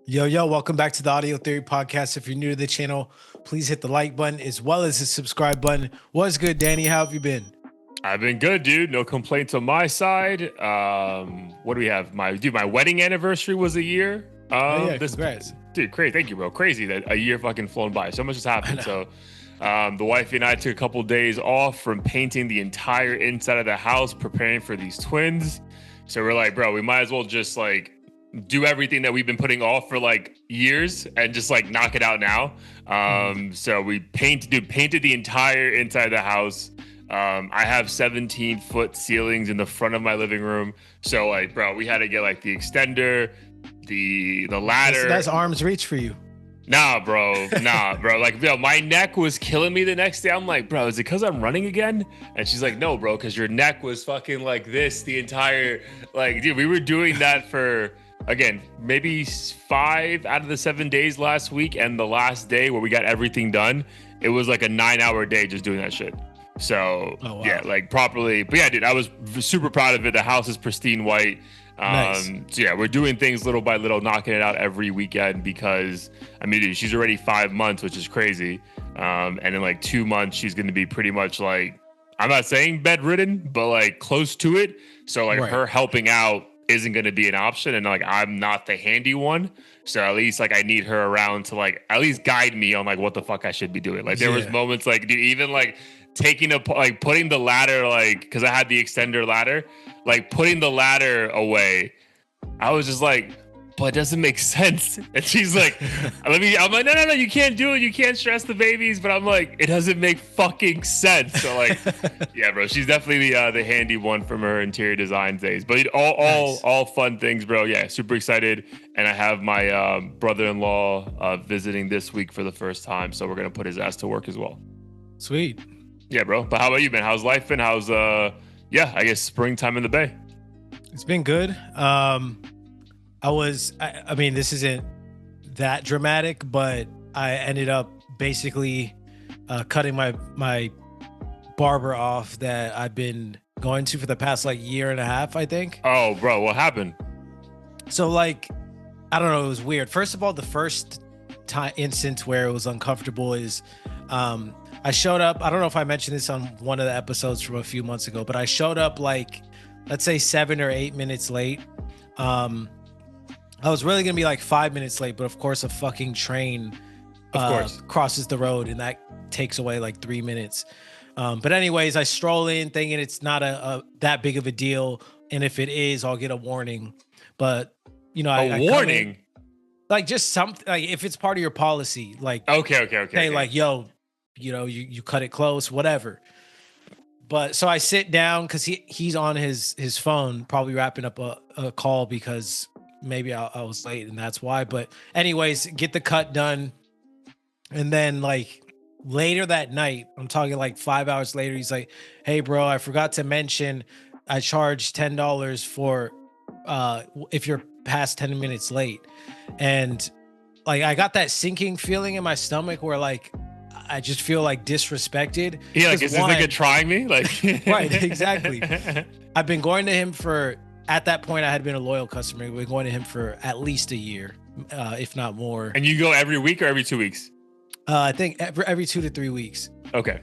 Yo, welcome back to the Audio Theory Podcast. If you're new to the channel, please hit the like button as well as the subscribe button. What's good, Danny? How have you been? I've been good, dude. No complaints on my side. What do we have? My wedding anniversary was a year. Congrats. Dude, crazy. Thank you, bro. Crazy that a year fucking flown by. So much has happened. So, the wifey and I took a couple days off from painting the entire inside of the house, preparing for these twins. So we're like, bro, we might as well just like do everything that we've been putting off for like years and just like knock it out now. So we painted the entire inside of the house. I have 17-foot ceilings in the front of my living room. So like, bro, we had to get like the extender, the ladder. That's arm's reach for you. Nah, bro. Like, yo, my neck was killing me the next day. I'm like, bro, is it because I'm running again? And she's like, no, bro, because your neck was fucking like this the entire, like, dude, we were doing that for, again, maybe 5 out of the 7 days last week. And the last day where we got everything done, it was like a 9-hour day just doing that shit. So, wow. Yeah, like properly. But yeah, dude, I was super proud of it. The house is pristine white. Nice. So yeah, we're doing things little by little, knocking it out every weekend because, I mean, dude, she's already 5 months, which is crazy. And in like 2 months, she's going to be pretty much like, I'm not saying bedridden, but like close to it. So like her helping out isn't going to be an option. And like, I'm not the handy one. So at least like I need her around to like at least guide me on like what the fuck I should be doing. Like there was moments like, dude, even like putting the ladder, like, because I had the extender ladder, like putting the ladder away, I was just like, but it doesn't make sense. And she's like, I'm like, no, you can't do it. You can't stress the babies. But I'm like, it doesn't make fucking sense. So like, yeah, bro, she's definitely the handy one from her interior design days. But all fun things, bro. Yeah, super excited. And I have my brother-in-law visiting this week for the first time. So we're going to put his ass to work as well. Sweet. Yeah, bro. But how about you, man? How's life been? How's I guess springtime in the Bay? It's been good. I mean, this isn't that dramatic, but I ended up basically cutting my barber off that I've been going to for the past like year and a half, I think. Oh, bro, what happened? So like, I don't know, it was weird. First of all, the first instance where it was uncomfortable is I showed up. I don't know if I mentioned this on one of the episodes from a few months ago, but I showed up like, let's say 7 or 8 minutes late. I was really gonna be like 5 minutes late, but of course a fucking train crosses the road and that takes away like 3 minutes. But anyways, I stroll in thinking it's not a that big of a deal, and if it is, I'll get a warning. But you know, a warning, like just something, like if it's part of your policy, like okay, like yo, you know, you cut it close, whatever. But so I sit down because he's on his phone, probably wrapping up a call because maybe I was late and that's why. But anyways, get the cut done. And then like later that night, I'm talking like 5 hours later, he's like, hey bro, I forgot to mention I charge $10 for if you're past 10 minutes late. And like I got that sinking feeling in my stomach where like I just feel like disrespected. Yeah, like is this nigga trying me? Like right, exactly. I've been going to him for, at that point I had been a loyal customer. We've been going to him for at least a year, if not more. And you go every week or every 2 weeks? I think every 2 to 3 weeks. Okay.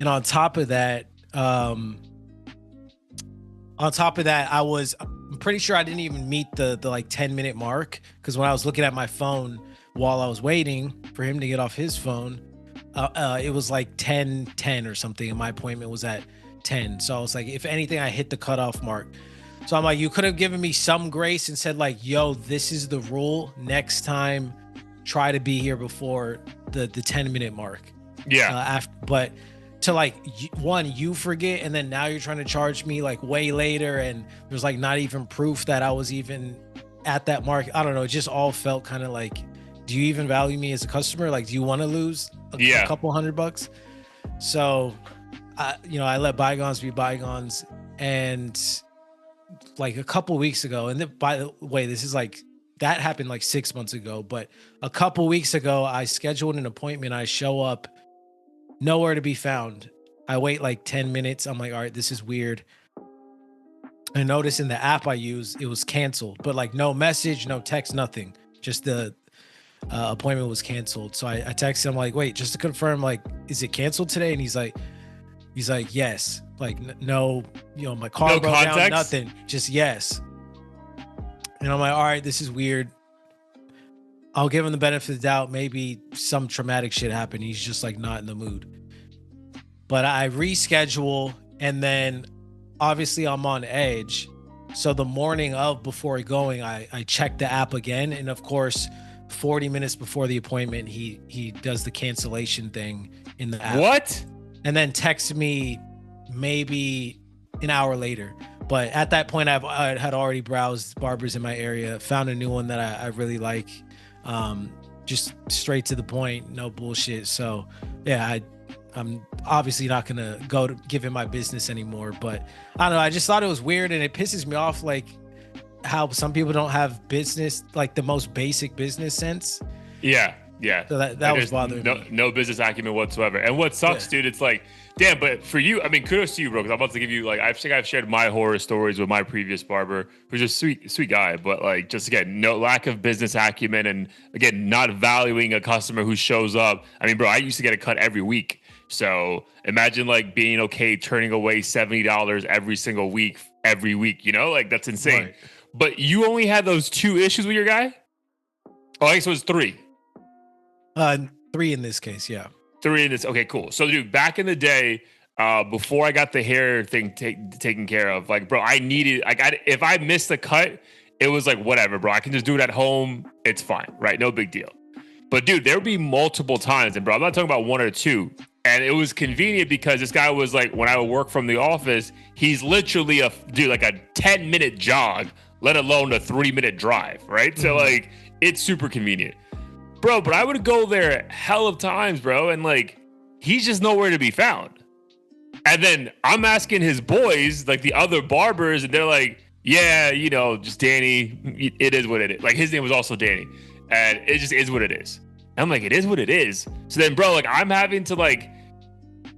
And on top of that, I'm pretty sure I didn't even meet the like 10-minute mark, because when I was looking at my phone while I was waiting for him to get off his phone, it was like 10:10 or something, and my appointment was at 10. So I was like, if anything, I hit the cutoff mark. So I'm like, you could have given me some grace and said like, yo, this is the rule. Next time, try to be here before the 10-minute mark. Yeah. But to like, one, you forget, and then now you're trying to charge me like way later, and there's like not even proof that I was even at that mark. I don't know. It just all felt kind of like, do you even value me as a customer? Like, do you want to lose a couple $100? So, I let bygones be bygones. And like a couple weeks ago, and then, by the way, this is like, that happened like 6 months ago, but a couple weeks ago, I scheduled an appointment. I show up, nowhere to be found. I wait like 10 minutes. I'm like, all right, this is weird. I noticed in the app I use, it was canceled, but like no message, no text, nothing. just the appointment was canceled. So I texted him like, wait, just to confirm, like, is it canceled today? And he's like, yes. Like, no, my car No broke down, context? nothing, just yes. And I'm like, all right, this is weird. I'll give him the benefit of the doubt. Maybe some traumatic shit happened. He's just like not in the mood. But I reschedule, and then obviously I'm on edge. So the morning of, before going, I check the app again. And of course, 40 minutes before the appointment, he does the cancellation thing in the app. What? And then texts me maybe an hour later. But at that point, I had already browsed barbers in my area, found a new one that I really like. Just straight to the point, no bullshit. So yeah, I'm obviously not gonna go to give him my business anymore. But I don't know, I just thought it was weird, and it pisses me off, like how some people don't have business, like the most basic business sense. Yeah. So that was bothering me. No business acumen whatsoever. And what sucks, dude, it's like, damn, but for you, I mean, kudos to you, bro, because I'm about to give you, like, I think I've shared my horror stories with my previous barber, who's a sweet guy, but like, just again, no lack of business acumen, and again, not valuing a customer who shows up. I mean, bro, I used to get a cut every week. So imagine like being okay turning away $70 every week, like that's insane. Right. But you only had those 2 issues with your guy? Oh, I guess it was 3. 3 in this case, yeah. 3 in this. Okay, cool. So, dude, back in the day, before I got the hair thing taken care of, like, bro, I needed, like, if I missed a cut, it was like, whatever, bro. I can just do it at home. It's fine, right? No big deal. But, dude, there would be multiple times, and bro, I'm not talking about 1 or 2. And it was convenient because this guy was like, when I would work from the office, he's literally like a 10-minute jog, let alone a 3-minute drive, right? Mm-hmm. So, like, it's super convenient. Bro, but I would go there hell of times, bro, and like he's just nowhere to be found. And then I'm asking his boys, like the other barbers, and they're like, yeah, just Danny, it is what it is. Like his name was also Danny, and it just is what it is. And I'm like, it is what it is. So then, bro, like I'm having to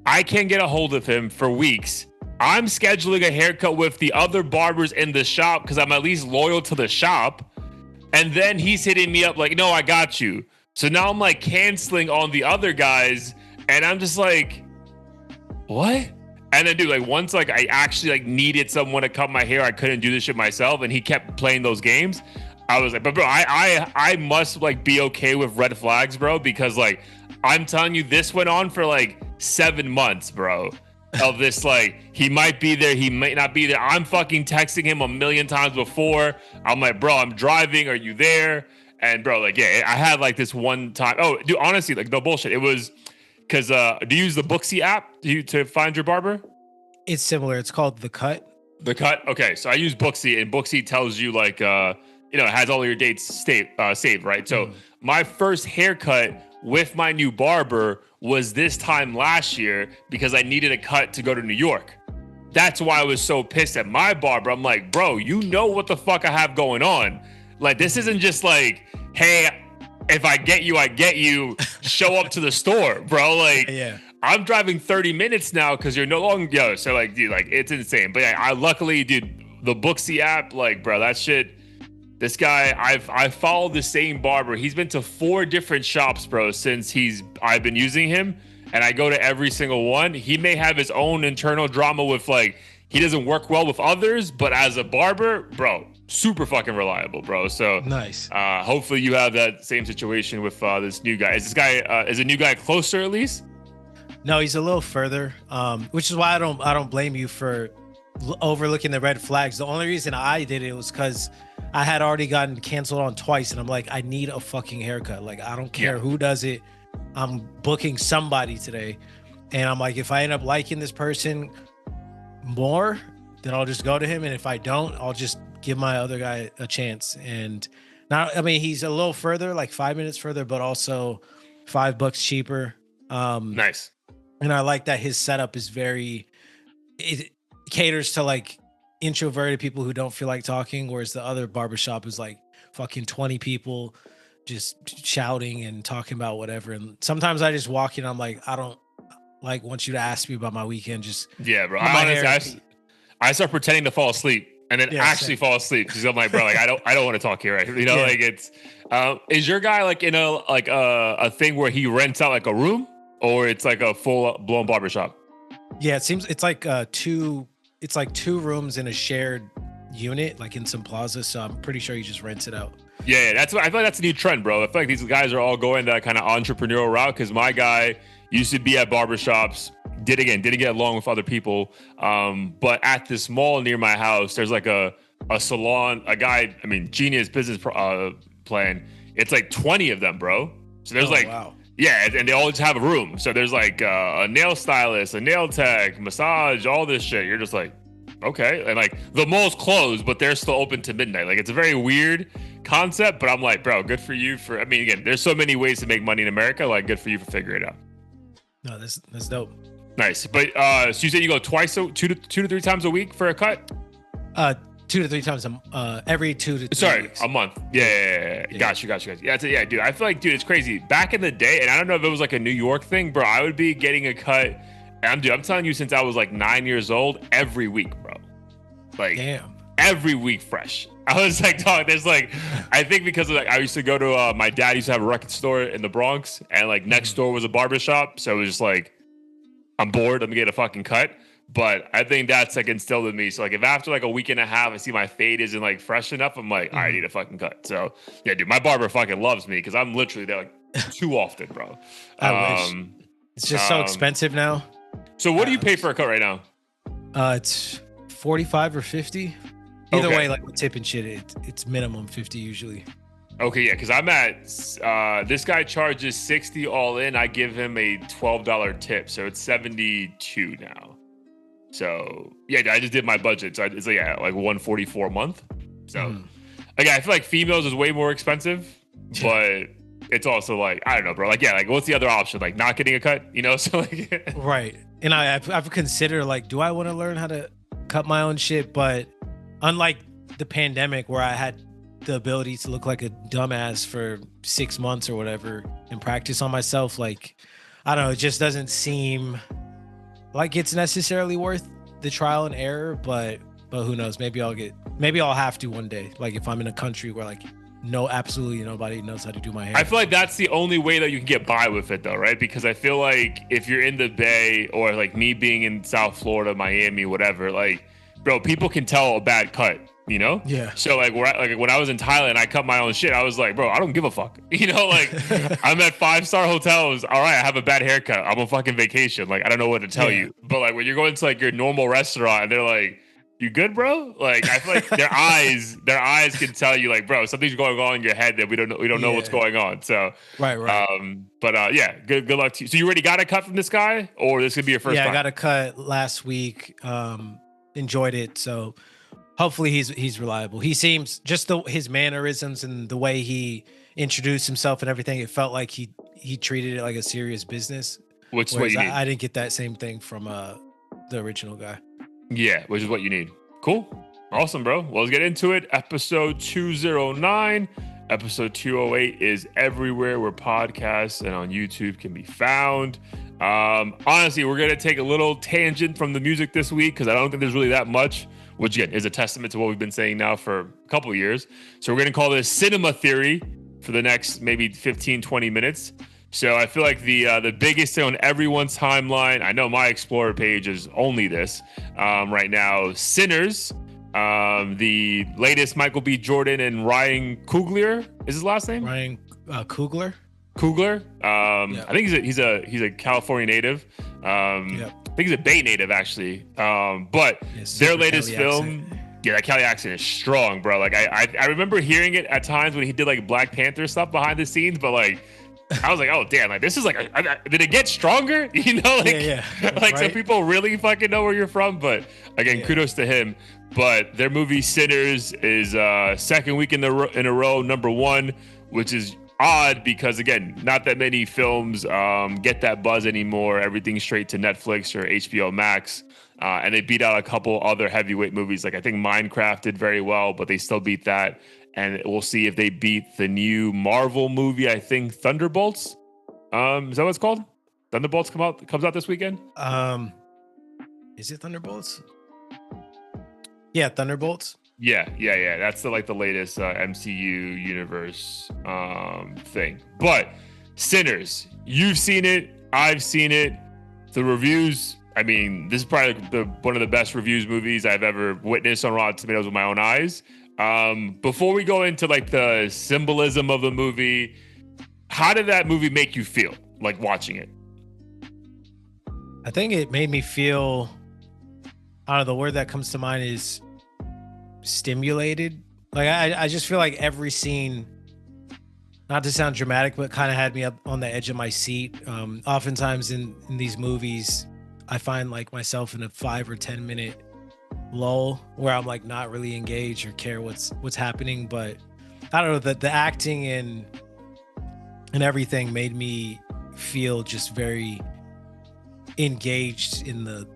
I can't get a hold of him for weeks. I'm scheduling a haircut with the other barbers in the shop because I'm at least loyal to the shop. And then he's hitting me up like, no, I got you. So now I'm like canceling on the other guys, and I'm just like, what? And then, dude, like once like I actually like needed someone to cut my hair, I couldn't do this shit myself, and he kept playing those games. I was like, but bro, I must like be okay with red flags, bro, because like I'm telling you, this went on for like 7 months, bro. Of this, like he might be there, he might not be there. I'm fucking texting him a million times before. I'm like, bro, I'm driving. Are you there? And bro, like, yeah, I had like this one time. Oh, dude, honestly, like no bullshit. It was because do you use the Booksy app to find your barber? It's similar. It's called The Cut. The Cut. Okay, so I use Booksy, and Booksy tells you like it has all your dates saved, right? So my first haircut with my new barber was this time last year because I needed a cut to go to New York. That's why I was so pissed at my barber. I'm like, bro, you know what the fuck I have going on. Like, this isn't just like, hey, if I get you, I get you. Show up to the store, bro. Like, yeah. I'm driving 30 minutes now because you're no longer, so like, dude, like, it's insane. But yeah, I luckily, dude, the Booksy app, like, bro, that shit, this guy, I followed the same barber. He's been to 4 different shops, bro, since I've been using him, and I go to every single one. He may have his own internal drama with like, he doesn't work well with others, but as a barber, bro, super fucking reliable, bro. So nice. Hopefully you have that same situation with this new guy. Is a new guy closer at least? No, he's a little further. Which is why I don't blame you for overlooking the red flags. The only reason I did it was because I had already gotten canceled on twice, and I'm like, I need a fucking haircut. Like, I don't care who does it. I'm booking somebody today, and I'm like, if I end up liking this person more, then I'll just go to him, and if I don't, I'll just give my other guy a chance. And now, I mean, he's a little further, like 5 minutes further, but also $5 cheaper. Nice. And I like that his setup is it caters to like introverted people who don't feel like talking, whereas the other barbershop is like fucking 20 people just shouting and talking about whatever. And sometimes I just walk in, I'm like, I don't like want you to ask me about my weekend. Just yeah, bro. I start pretending to fall asleep and then actually fall asleep because I'm like, bro, like I don't want to talk here, right? You know, like it's. Is your guy like in a thing where he rents out like a room, or it's like a full blown barbershop? Yeah, it seems it's like two. It's like two rooms in a shared unit, like in some plaza. So I'm pretty sure he just rents it out. Yeah, that's what I feel like that's a new trend, bro. I feel like these guys are all going that kind of entrepreneurial route because my guy used to be at barbershops, didn't get along with other people. But at this mall near my house, there's like a salon, genius business plan. It's like 20 of them, bro. So there's wow. Yeah, and they all just have a room. So there's like a nail stylist, a nail tech, massage, all this shit. You're just like, okay. And like the mall's closed, but they're still open to midnight. Like it's a very weird concept, but I'm like, bro, good for you again, there's so many ways to make money in America. Like good for you for figuring it out. No, that's dope. Nice. But so you said you go two to three times a week for a cut? 2 to 3 times every 2 to 3 weeks. A month. Yeah. Got you. Yeah, dude. I feel like, dude, it's crazy. Back in the day, and I don't know if it was like a New York thing, bro. I would be getting a cut. I'm telling you, since I was like 9 years old, every week, bro. Like, damn, every week fresh. I was like, dog. There's like, I think because of like, I used to go to my dad used to have a record store in the Bronx, and like next door was a barbershop, so it was just like, I'm bored. Let me get a fucking cut. But I think that's like instilled in me. So like if after like a week and a half I see my fade isn't like fresh enough, I'm like, I need a fucking cut. So yeah, dude, my barber fucking loves me because I'm literally there like too often, bro. I wish. It's just so expensive now. So what do you pay for a cut right now? It's 45 or 50. Either way, like with tip and shit, it's minimum 50 usually. Okay, yeah, because I'm at this guy charges 60 all in. I give him a $12 tip, so it's 72 now. So yeah, I just did my budget. So it's like 144 a month. So again, I feel like females is way more expensive, but it's also like, I don't know, bro. Like, yeah, like what's the other option? Like not getting a cut, you know? So like right. And I've considered like, do I want to learn how to cut my own shit? But unlike the pandemic where I had the ability to look like a dumbass for 6 months or whatever and practice on myself, like, I don't know, it just doesn't seem like it's necessarily worth the trial and error, but who knows? Maybe I'll have to one day. Like if I'm in a country where like absolutely nobody knows how to do my hair. I feel like that's the only way that you can get by with it though, right? Because I feel like if you're in the Bay or like me being in South Florida, Miami, whatever, like, bro, people can tell a bad cut, you know? Yeah. So like when I was in Thailand, I cut my own shit. I was like, bro, I don't give a fuck. You know, like I'm at 5-star hotels. All right, I have a bad haircut. I'm on fucking vacation. Like I don't know what to tell you. But like when you're going to like your normal restaurant and they're like, you good, bro? Like I feel like their eyes can tell you like, bro, something's going on in your head that we don't know what's going on. So right. Yeah, good luck to you. So you already got a cut from this guy, or this could be your first time? I got a cut last week. Enjoyed it. So hopefully he's reliable. He seems just his mannerisms and the way he introduced himself and everything. It felt like he treated it like a serious business. Which is what you need. I didn't get that same thing from the original guy. Yeah, which is what you need. Cool. Awesome, bro. Well, let's get into it. Episode 209. Episode 208 is everywhere where podcasts and on YouTube can be found. Honestly, we're going to take a little tangent from the music this week because I don't think there's really that much, which again is a testament to what we've been saying now for a couple of years. So we're going to call this cinema theory for the next maybe 15, 20 minutes. So I feel like the biggest thing on everyone's timeline, I know my Explorer page is only this right now, Sinners, the latest Michael B. Jordan and Ryan Coogler is his last name? Ryan Coogler. I think he's a California native. I think he's a Bay native actually. But their latest film, that Cali accent is strong, bro. Like I remember hearing it at times when he did like Black Panther stuff behind the scenes, but like I was like, oh damn, like this is like, did it get stronger? You know, like, like right? Some people really fucking know where you're from, but again, kudos to him. But their movie Sinners is second week in a row, number one, which is odd because again, not that many films get that buzz anymore. Everything's straight to Netflix or HBO Max, and they beat out a couple other heavyweight movies. Like I think Minecraft did very well, but they still beat that. And we'll see if they beat the new Marvel movie. I think Thunderbolts. Is that what it's called? Thunderbolts comes out this weekend. Is it Thunderbolts? Yeah, Thunderbolts. Yeah. That's the latest MCU universe thing. But Sinners, you've seen it, I've seen it. The reviews, I mean, this is probably one of the best reviews movies I've ever witnessed on Rotten Tomatoes with my own eyes. Before we go into like the symbolism of the movie, how did that movie make you feel like watching it? I think it made me feel, I don't know, the word that comes to mind is stimulated. Like I just feel like every scene, not to sound dramatic, but kind of had me up on the edge of my seat. Oftentimes in these movies, I find like myself in a 5 or 10 minute lull where I'm like not really engaged or care what's happening. But I don't know, that the acting and everything made me feel just very engaged in the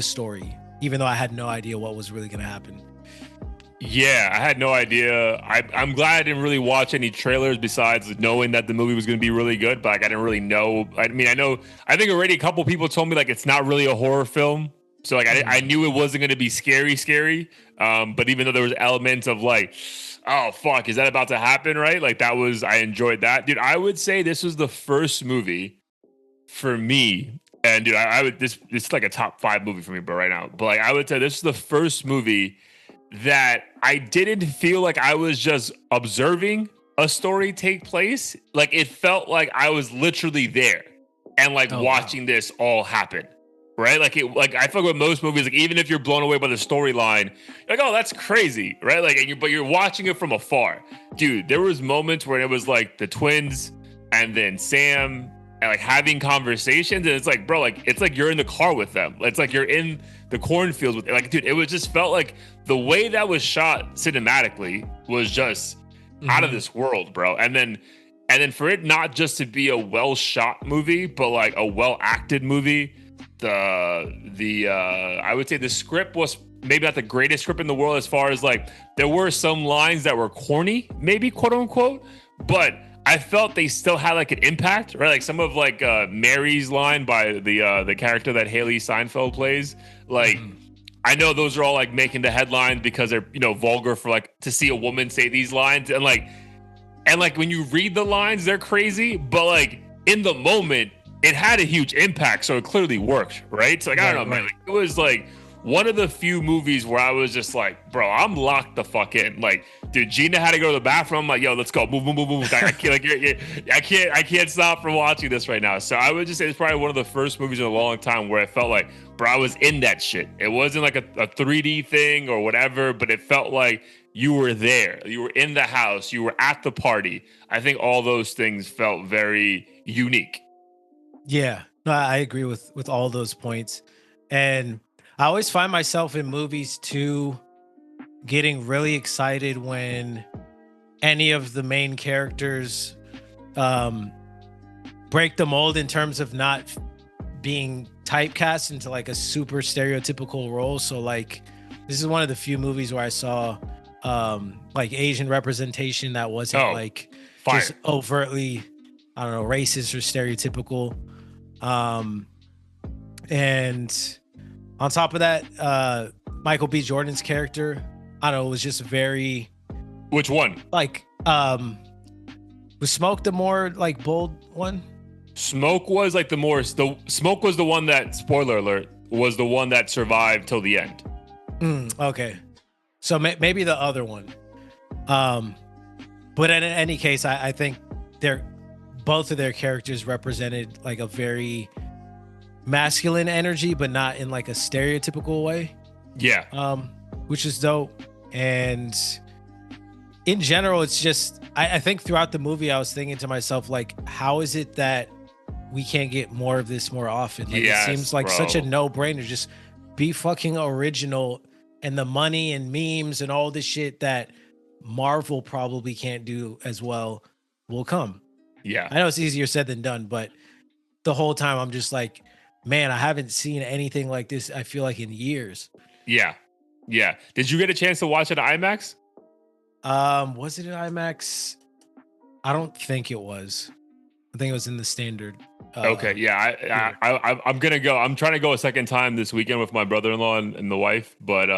story, even though I had no idea what was really going to happen. Yeah, I had no idea. I'm glad I didn't really watch any trailers besides knowing that the movie was going to be really good, but like, I didn't really know. I mean, I think already a couple people told me like it's not really a horror film. So like I knew it wasn't going to be scary. But even though there was elements of like, oh fuck, is that about to happen? Right? Like I enjoyed that. Dude, I would say this was the first movie for me. And dude, I would, this is like a top 5 movie for me, but right now, but like I would say this is the first movie that I didn't feel like I was just observing a story take place. Like it felt like I was literally there and like watching this all happen. Right? Like I feel like with most movies, like even if you're blown away by the storyline, you're like, oh, that's crazy, right? Like, but you're watching it from afar. Dude, there was moments where it was like the twins and then Sam and like having conversations, and it's like, bro, like it's like you're in the car with them. It's like you're in the cornfields with, like, dude, it was just felt like the way that was shot cinematically was just out of this world, bro. And then for it not just to be a well shot movie, but like a well acted movie, I would say the script was maybe not the greatest script in the world, as far as like there were some lines that were corny, maybe quote unquote, but I felt they still had like an impact, right? Like some of like Mary's line by the character that Haley Steinfeld plays. Like I know those are all like making the headlines because they're, you know, vulgar for like to see a woman say these lines, and like when you read the lines, they're crazy, but like in the moment, it had a huge impact, so it clearly worked, right? So like I don't know, man. Like, it was like one of the few movies where I was just like, bro, I'm locked the fuck in. Like, dude, Gina had to go to the bathroom. I'm like, yo, let's go, move. I can't, like, I can't stop from watching this right now. So I would just say it's probably one of the first movies in a long time where I felt like, bro, I was in that shit. It wasn't like a 3D thing or whatever, but it felt like you were there. You were in the house. You were at the party. I think all those things felt very unique. Yeah, no, I agree with all those points. And I always find myself in movies too getting really excited when any of the main characters break the mold in terms of not being typecast into like a super stereotypical role. So like this is one of the few movies where I saw like Asian representation that wasn't like fire. Just overtly, I don't know, racist or stereotypical. And on top of that, Michael B. Jordan's character, I don't know, was just very. Which one? Like, was Smoke the more like bold one? Smoke was like Smoke was the one that, spoiler alert, was the one that survived till the end. Okay, so maybe the other one. But in any case, I think both of their characters represented like a very masculine energy, but not in like a stereotypical way. Yeah. Which is dope. And in general, it's just I think throughout the movie, I was thinking to myself, like, how is it that we can't get more of this more often? Like, it seems like such a no-brainer. Just be fucking original, and the money and memes and all this shit that Marvel probably can't do as well will come. Yeah. I know it's easier said than done, but the whole time I'm just like, man, I haven't seen anything like this, I feel like, in years. Yeah. Did you get a chance to watch it at IMAX? Was it an IMAX? I don't think it was. I think it was in the standard. Okay, yeah. I'm gonna go. I'm trying to go a second time this weekend with my brother-in-law and the wife. But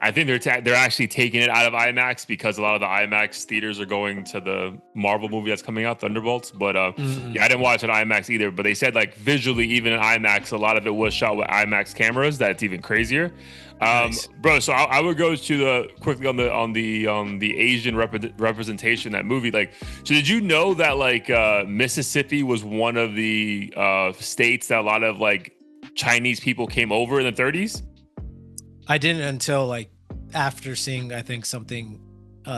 I think they're actually taking it out of IMAX because a lot of the IMAX theaters are going to the Marvel movie that's coming out, Thunderbolts. But yeah, I didn't watch it IMAX either. But they said like visually, even in IMAX, a lot of it was shot with IMAX cameras. That's even crazier, Nice. bro. So I would go to the quickly on the Asian representation in that movie. Like, so did you know that like Mississippi was one of the states that a lot of like Chinese people came over in the 30s? I didn't until like after seeing, I think something,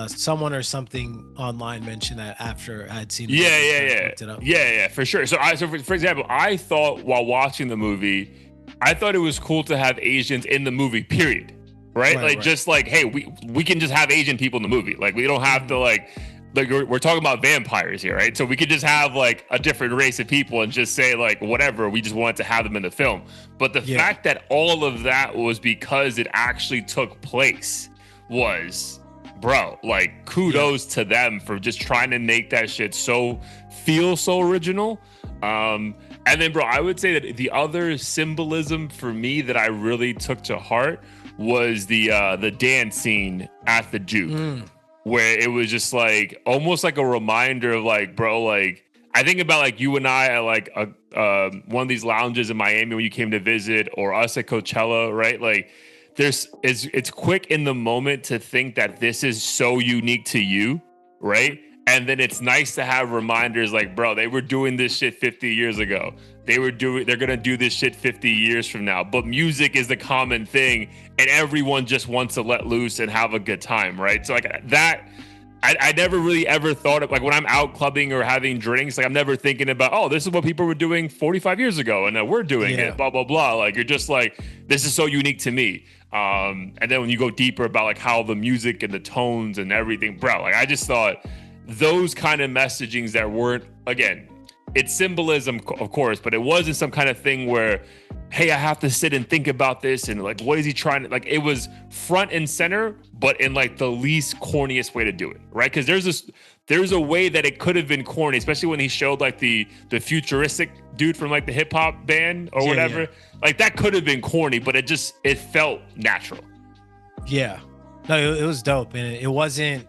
someone or something online mentioned that after I had seen. The movie, I looked it up. Yeah, for sure. So for example, I thought while watching the movie, I thought it was cool to have Asians in the movie. Period. Right? Like just like, hey, we can just have Asian people in the movie. Like we don't have to like we're talking about vampires here, right? So we could just have like a different race of people and just say like whatever. We just wanted to have them in the film. But the fact that all of that was because it actually took place was, bro, like kudos to them for just trying to make that shit feel so original. And then, bro, I would say that the other symbolism for me that I really took to heart was the dance scene at the Juke. Where it was just like almost like a reminder of like, bro, like I think about like you and I at like one of these lounges in Miami when you came to visit, or us at Coachella, right? Like it's quick in the moment to think that this is so unique to you, right? And then it's nice to have reminders like, bro, they were doing this shit 50 years ago. They're gonna do this shit 50 years from now. But music is the common thing, and everyone just wants to let loose and have a good time, right? So like that, I never really ever thought of like when I'm out clubbing or having drinks, like I'm never thinking about, oh, this is what people were doing 45 years ago, and we're doing it, blah blah blah. Like you're just like, this is so unique to me. And then when you go deeper about like how the music and the tones and everything, bro, like I just thought those kind of messagings that weren't, again, it's symbolism, of course, but it wasn't some kind of thing where, hey, I have to sit and think about this and like, what is he trying to, like, it was front and center, but in like the least corniest way to do it, right? Because there's a way that it could have been corny, especially when he showed like the futuristic dude from like the hip hop band or whatever. Like that could have been corny, but it felt natural. Yeah, no, it was dope, and it wasn't.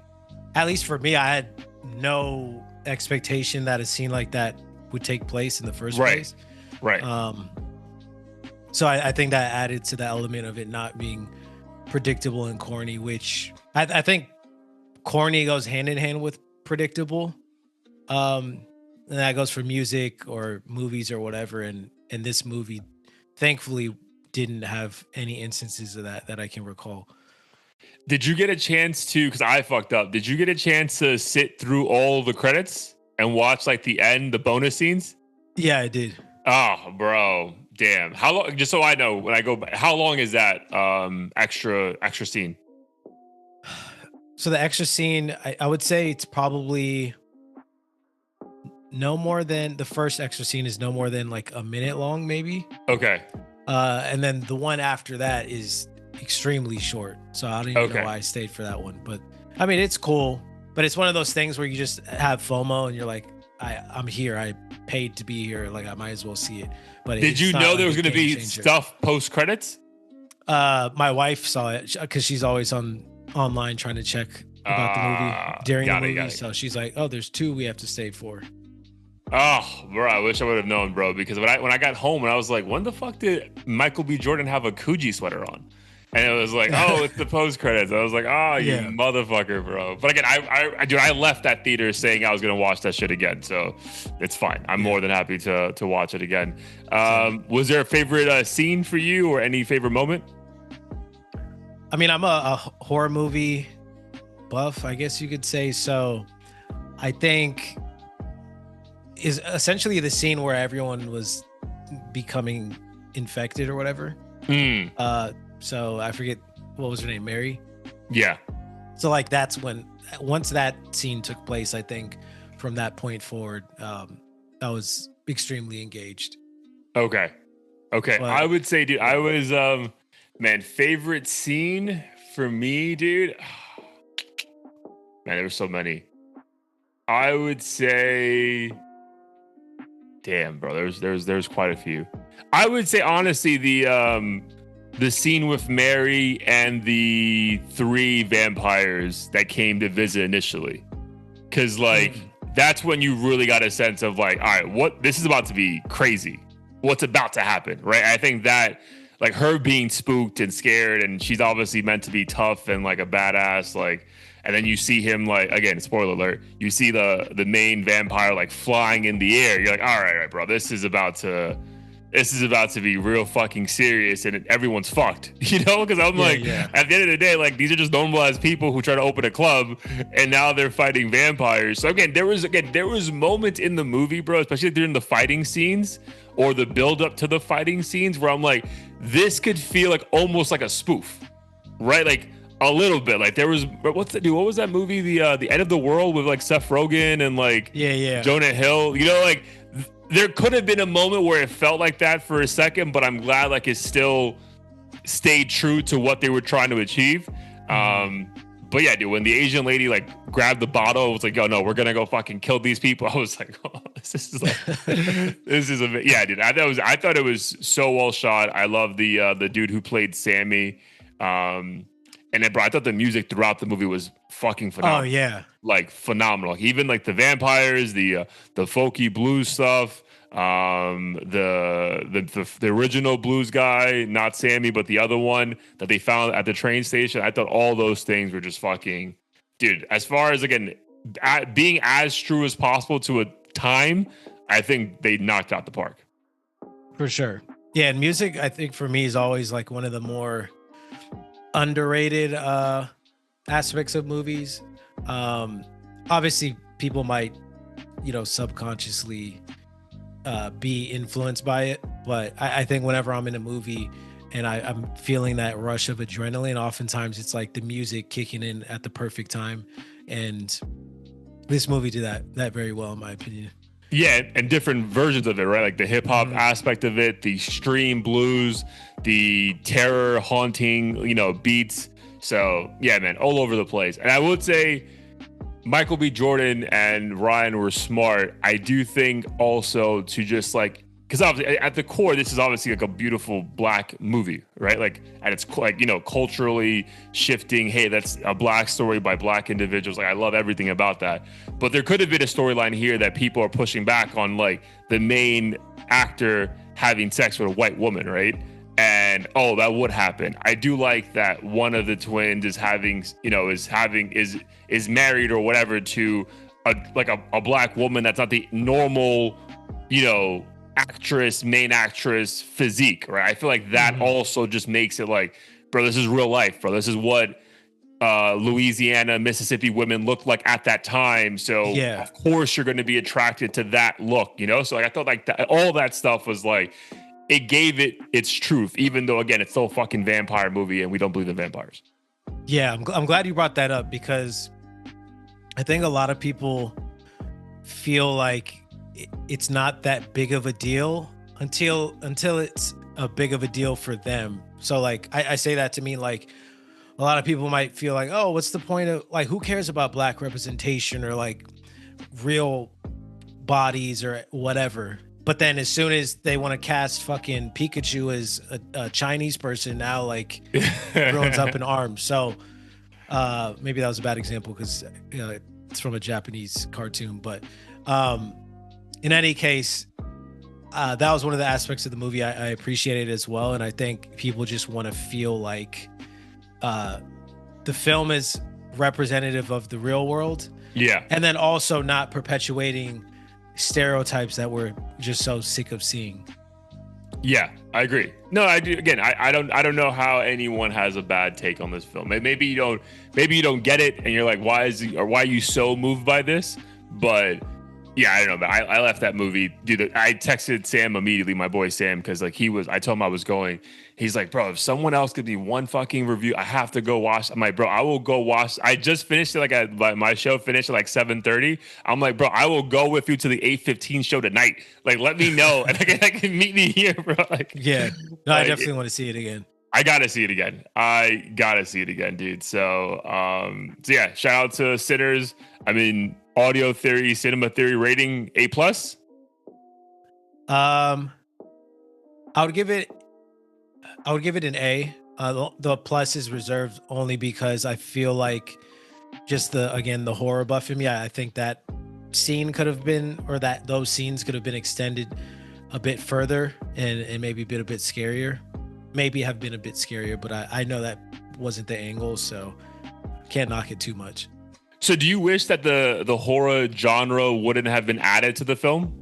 At least for me, I had no expectation that a scene like that would take place in the first place. Right. So I think that added to the element of it not being predictable and corny, which I think corny goes hand in hand with predictable. And that goes for music or movies or whatever. And this movie, thankfully, didn't have any instances of that I can recall. Did you get a chance to, because I fucked up, did you get a chance to sit through all the credits and watch like the end, the bonus scenes? Yeah, I did. Oh, bro. Damn. How long, just so I know when I go back, how long is that extra scene? So the extra scene, I would say it's probably no more than, the first extra scene is no more than like a minute long, maybe. Okay. And then the one after that is extremely short. So I don't even know why I stayed for that one. But I mean, it's cool. But it's one of those things where you just have FOMO and you're like, I'm here. I paid to be here. Like I might as well see it. But did you know there was going to be stuff post credits? My wife saw it because she's always online trying to check about the movie during the movie. So she's like, "Oh, there's 2 we have to stay for." Oh, bro, I wish I would have known, bro. Because when I got home and I was like, "When the fuck did Michael B. Jordan have a Coogee sweater on?" And it was like, oh, it's the post credits. I was like, oh, you motherfucker, bro. But again, I left that theater saying I was gonna watch that shit again, so it's fine. I'm more than happy to watch it again. Was there a favorite scene for you or any favorite moment? I mean, I'm a horror movie buff, I guess you could say. So I think is essentially the scene where everyone was becoming infected or whatever. So I forget, what was her name? Mary? Yeah. So like that's once that scene took place, I think from that point forward, I was extremely engaged. Okay. But, I would say, dude, I was, man, favorite scene for me, dude. Man, there were so many. I would say, damn, bro, there's quite a few. I would say, honestly, the scene with Mary and the 3 vampires that came to visit initially. Cause like that's when you really got a sense of like, all right, what this is about to be crazy. What's about to happen, right? I think that like her being spooked and scared, and she's obviously meant to be tough and like a badass, like, and then you see him like, again, spoiler alert, you see the main vampire like flying in the air. You're like, all right, bro, this is about to be real fucking serious, and everyone's fucked, you know? Because I'm at the end of the day, like these are just normal as people who try to open a club, and now they're fighting vampires. So again, there was moments in the movie, bro, especially during the fighting scenes or the build up to the fighting scenes, where I'm like, this could feel like almost like a spoof, right? Like a little bit. Like there was what was that movie? The End of the World with like Seth Rogen and like Jonah Hill, you know, like. There could have been a moment where it felt like that for a second, but I'm glad like it still stayed true to what they were trying to achieve. But yeah, dude, when the Asian lady like grabbed the bottle, it was like, "Yo, no, we're gonna go fucking kill these people." I was like, "Oh, this is like, this is a yeah, dude." I thought it was so well shot. I love the dude who played Sammy, and then, bro, I thought the music throughout the movie was fucking phenomenal. Oh yeah, like phenomenal. Even like the vampires, the folky blues stuff, the original blues guy, not Sammy, but the other one that they found at the train station. I thought all those things were just fucking, dude. As far as again being as true as possible to a time, I think they knocked out the park for sure. Yeah, and music, I think for me is always like one of the more underrated aspects of movies. Obviously people might, subconsciously be influenced by it, but I think whenever I'm in a movie and I'm feeling that rush of adrenaline, oftentimes it's like the music kicking in at the perfect time, and this movie did that very well in my opinion. Yeah, and different versions of it, right? Like the hip hop aspect of it, the stream blues, the terror haunting, beats. So yeah, man, all over the place. And I would say Michael B. Jordan and Ryan were smart. I do think also to just like, because obviously at the core, this is obviously like a beautiful black movie, right? Like at its like, culturally shifting. Hey, that's a black story by black individuals. Like I love everything about that. But there could have been a storyline here that people are pushing back on, like the main actor having sex with a white woman, right? And that would happen. I do like that one of the twins is is married or whatever to a black woman that's not the normal, main actress physique, right? I feel like that also just makes it like, bro, this is real life, bro. This is what Louisiana, Mississippi women looked like at that time. So of course you're going to be attracted to that look, So like I thought like that, all that stuff was like, it gave it its truth, even though again it's still a fucking vampire movie and we don't believe in vampires. Yeah, I'm glad you brought that up, because I think a lot of people feel like it's not that big of a deal until it's a big of a deal for them. So like I say that to mean like a lot of people might feel like, oh, what's the point of like, who cares about black representation or like real bodies or whatever. But then as soon as they want to cast fucking Pikachu as a Chinese person, now like everyone's up in arms. So maybe that was a bad example because it's from a Japanese cartoon. But in any case, that was one of the aspects of the movie I appreciated as well. And I think people just want to feel like the film is representative of the real world. Yeah. And then also not perpetuating stereotypes that we're just so sick of seeing. Yeah, I agree. No, I do. Again, I don't know how anyone has a bad take on this film. Maybe you don't get it, and you're like, why are you so moved by this? But yeah, I don't know. But I left that movie, dude. I texted Sam immediately, my boy Sam, because like I told him I was going. He's like, bro, if someone else could be one fucking review, I have to go watch. I'm like, bro, I will go watch. I just finished it my show finished at like 7:30. I'm like, bro, I will go with you to the 8:15 show tonight. Like, let me know, and I can meet me here, bro. Like, yeah, no, I definitely want to see it again. I gotta see it again, dude. So yeah, shout out to Sinners. I mean, Audio Theory, Cinema Theory rating A+. I would give it I would give it an A. The plus is reserved only because I feel like just the horror buff in me. I think that scene could have been, or that those scenes could have been extended a bit further and maybe been a bit scarier. Maybe have been a bit scarier, but I know that wasn't the angle, so can't knock it too much. So do you wish that the horror genre wouldn't have been added to the film?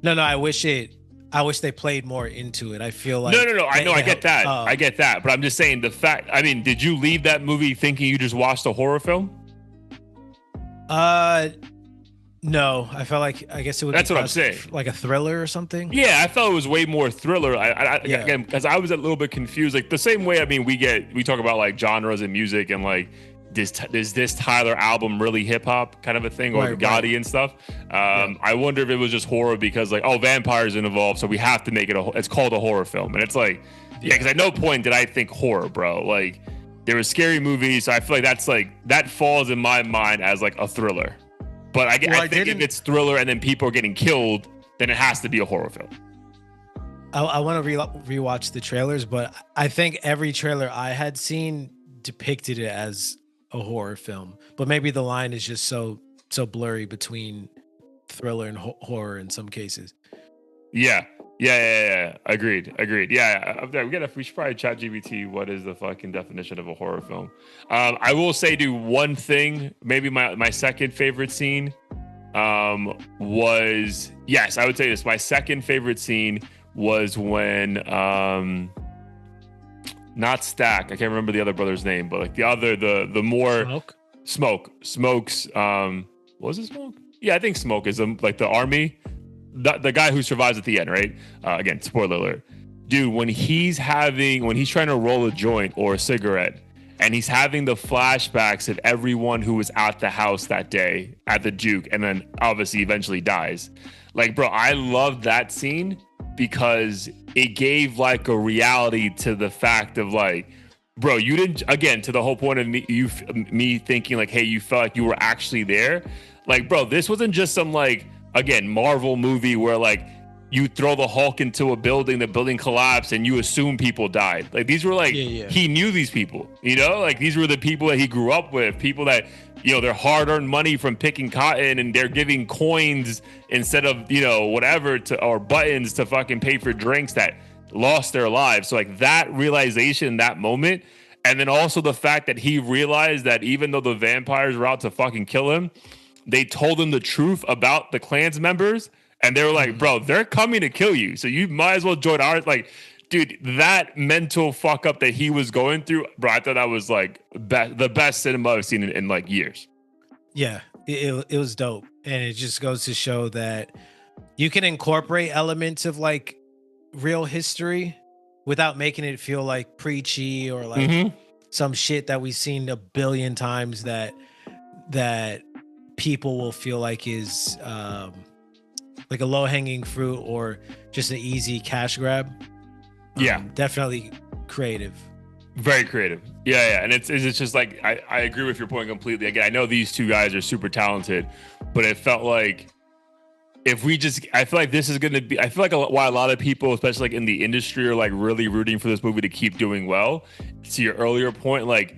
No, I wish they played more into it. I feel like No. I get that. I get that. But I'm just saying the fact. I mean, did you leave that movie thinking you just watched a horror film? No. I felt like, I guess it would. That's what I'm saying. Like a thriller or something. Yeah, I felt it was way more thriller. Yeah. Again, because I was a little bit confused. Like the same way. I mean, we talk about like genres and music and like. Is this Tyler album really hip hop kind of a thing, or Gotti and stuff? I wonder if it was just horror because like, oh, vampires involved, so we have to make it it's called a horror film, and it's like, yeah, because at no point did I think horror, bro. Like there were scary movies, so I feel like that's like that falls in my mind as like a thriller. But I think if it's thriller and then people are getting killed, then it has to be a horror film. I want to rewatch the trailers, but I think every trailer I had seen depicted it as a horror film, but maybe the line is just so blurry between thriller and horror in some cases. Yeah. Agreed. Yeah, we should probably chat GBT. What is the fucking definition of a horror film? I will say, do one thing. Maybe my second favorite scene was, yes, I would say this. My second favorite scene was when not Stack. I can't remember the other brother's name, but like the more Smokes. What was it, Smoke? Yeah, I think Smoke is like the army, the guy who survives at the end, right? Again, spoiler alert, dude. When he's trying to roll a joint or a cigarette, and he's having the flashbacks of everyone who was at the house that day at the Juke, and then obviously eventually dies. Like, bro, I love that scene because it gave like a reality to the fact of like, bro, you didn't, again, to the whole point of me thinking like, hey, you felt like you were actually there. Like, bro, this wasn't just some like, again, Marvel movie where like you throw the Hulk into a building, the building collapsed, and you assume people died. Like these were like, he knew these people, like these were the people that he grew up with, people that, their hard-earned money from picking cotton, and they're giving coins instead of, whatever or buttons to fucking pay for drinks that lost their lives. So like that realization, that moment, and then also the fact that he realized that even though the vampires were out to fucking kill him, they told him the truth about the Klans members, and they were like, bro, they're coming to kill you, so you might as well join ours. Like, dude, that mental fuck up that he was going through, bro, I thought that was like the best cinema I've seen in like years. Yeah, it was dope. And it just goes to show that you can incorporate elements of like real history without making it feel like preachy or like some shit that we've seen a billion times that people will feel like is like a low-hanging fruit or just an easy cash grab. Definitely creative. Very creative. Yeah. And it's just like, I agree with your point completely. Again, I know these two guys are super talented, but it felt like I feel like this is going to be, I feel like why a lot of people, especially like in the industry, are like really rooting for this movie to keep doing well. To your earlier point, like,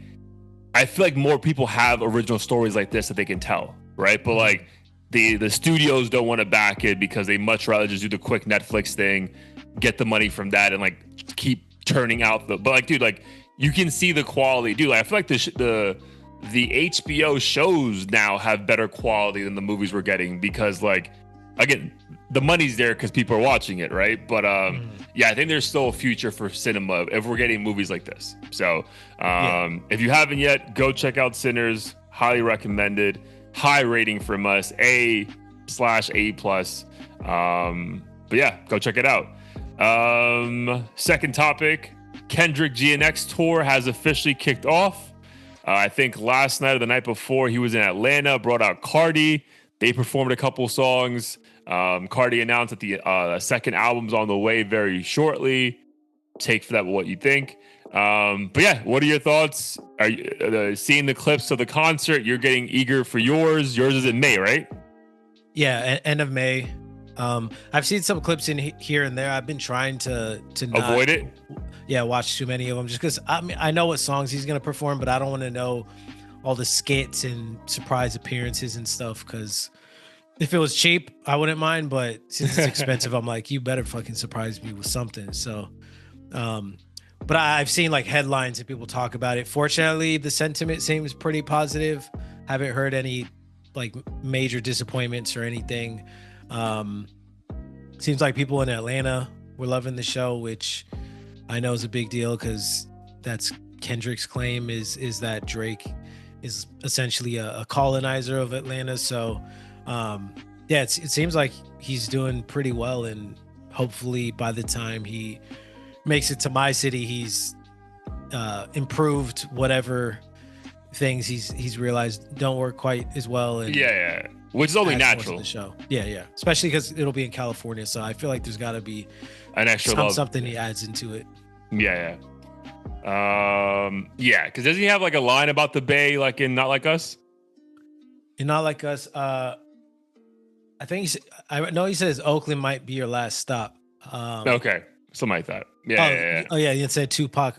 I feel like more people have original stories like this that they can tell, right? But like the studios don't want to back it because they much rather just do the quick Netflix thing, get the money from that, and like keep turning out but like, dude, like you can see the quality, dude. Like, I feel like the HBO shows now have better quality than the movies we're getting because, like, again, the money's there because people are watching it, right? But yeah, I think there's still a future for cinema if we're getting movies like this. So if you haven't yet, go check out Sinners. Highly recommended. High rating from us, A/A+. But yeah, go check it out. Second topic, Kendrick GNX tour has officially kicked off. I think last night or the night before, he was in Atlanta, brought out Cardi. They performed a couple songs. Cardi announced that the second album's on the way very shortly. Take for that what you think. But yeah, what are your thoughts? Are you seeing the clips of the concert? You're getting eager for yours. Yours is in May, right? Yeah, end of May. I've seen some clips in here and there. I've been trying to not avoid it. yeah, watch too many of them just because I mean I know what songs he's gonna perform, but I don't want to know all the skits and surprise appearances and stuff. Because if it was cheap, I wouldn't mind, but since it's expensive, I'm like, you better fucking surprise me with something. So, um, but I've seen like headlines and people talk about it. Fortunately, the sentiment seems pretty positive. Haven't heard any like major disappointments or anything. Um, Seems like people in Atlanta were loving the show, which I know is a big deal because that's Kendrick's claim is that Drake is essentially a colonizer of Atlanta. So yeah, it seems like he's doing pretty well, and hopefully by the time he makes it to my city, he's improved whatever things he's realized don't work quite as well. And Yeah, which is only natural. The show, yeah, especially because it'll be in California, so I feel like there's got to be an extra something he adds into it. Yeah. Yeah, because doesn't he have like a line about the Bay, like in Not Like Us? In Not Like Us, I think I know he says Oakland might be your last stop. Okay, something like that. Yeah. Oh yeah, you said Tupac.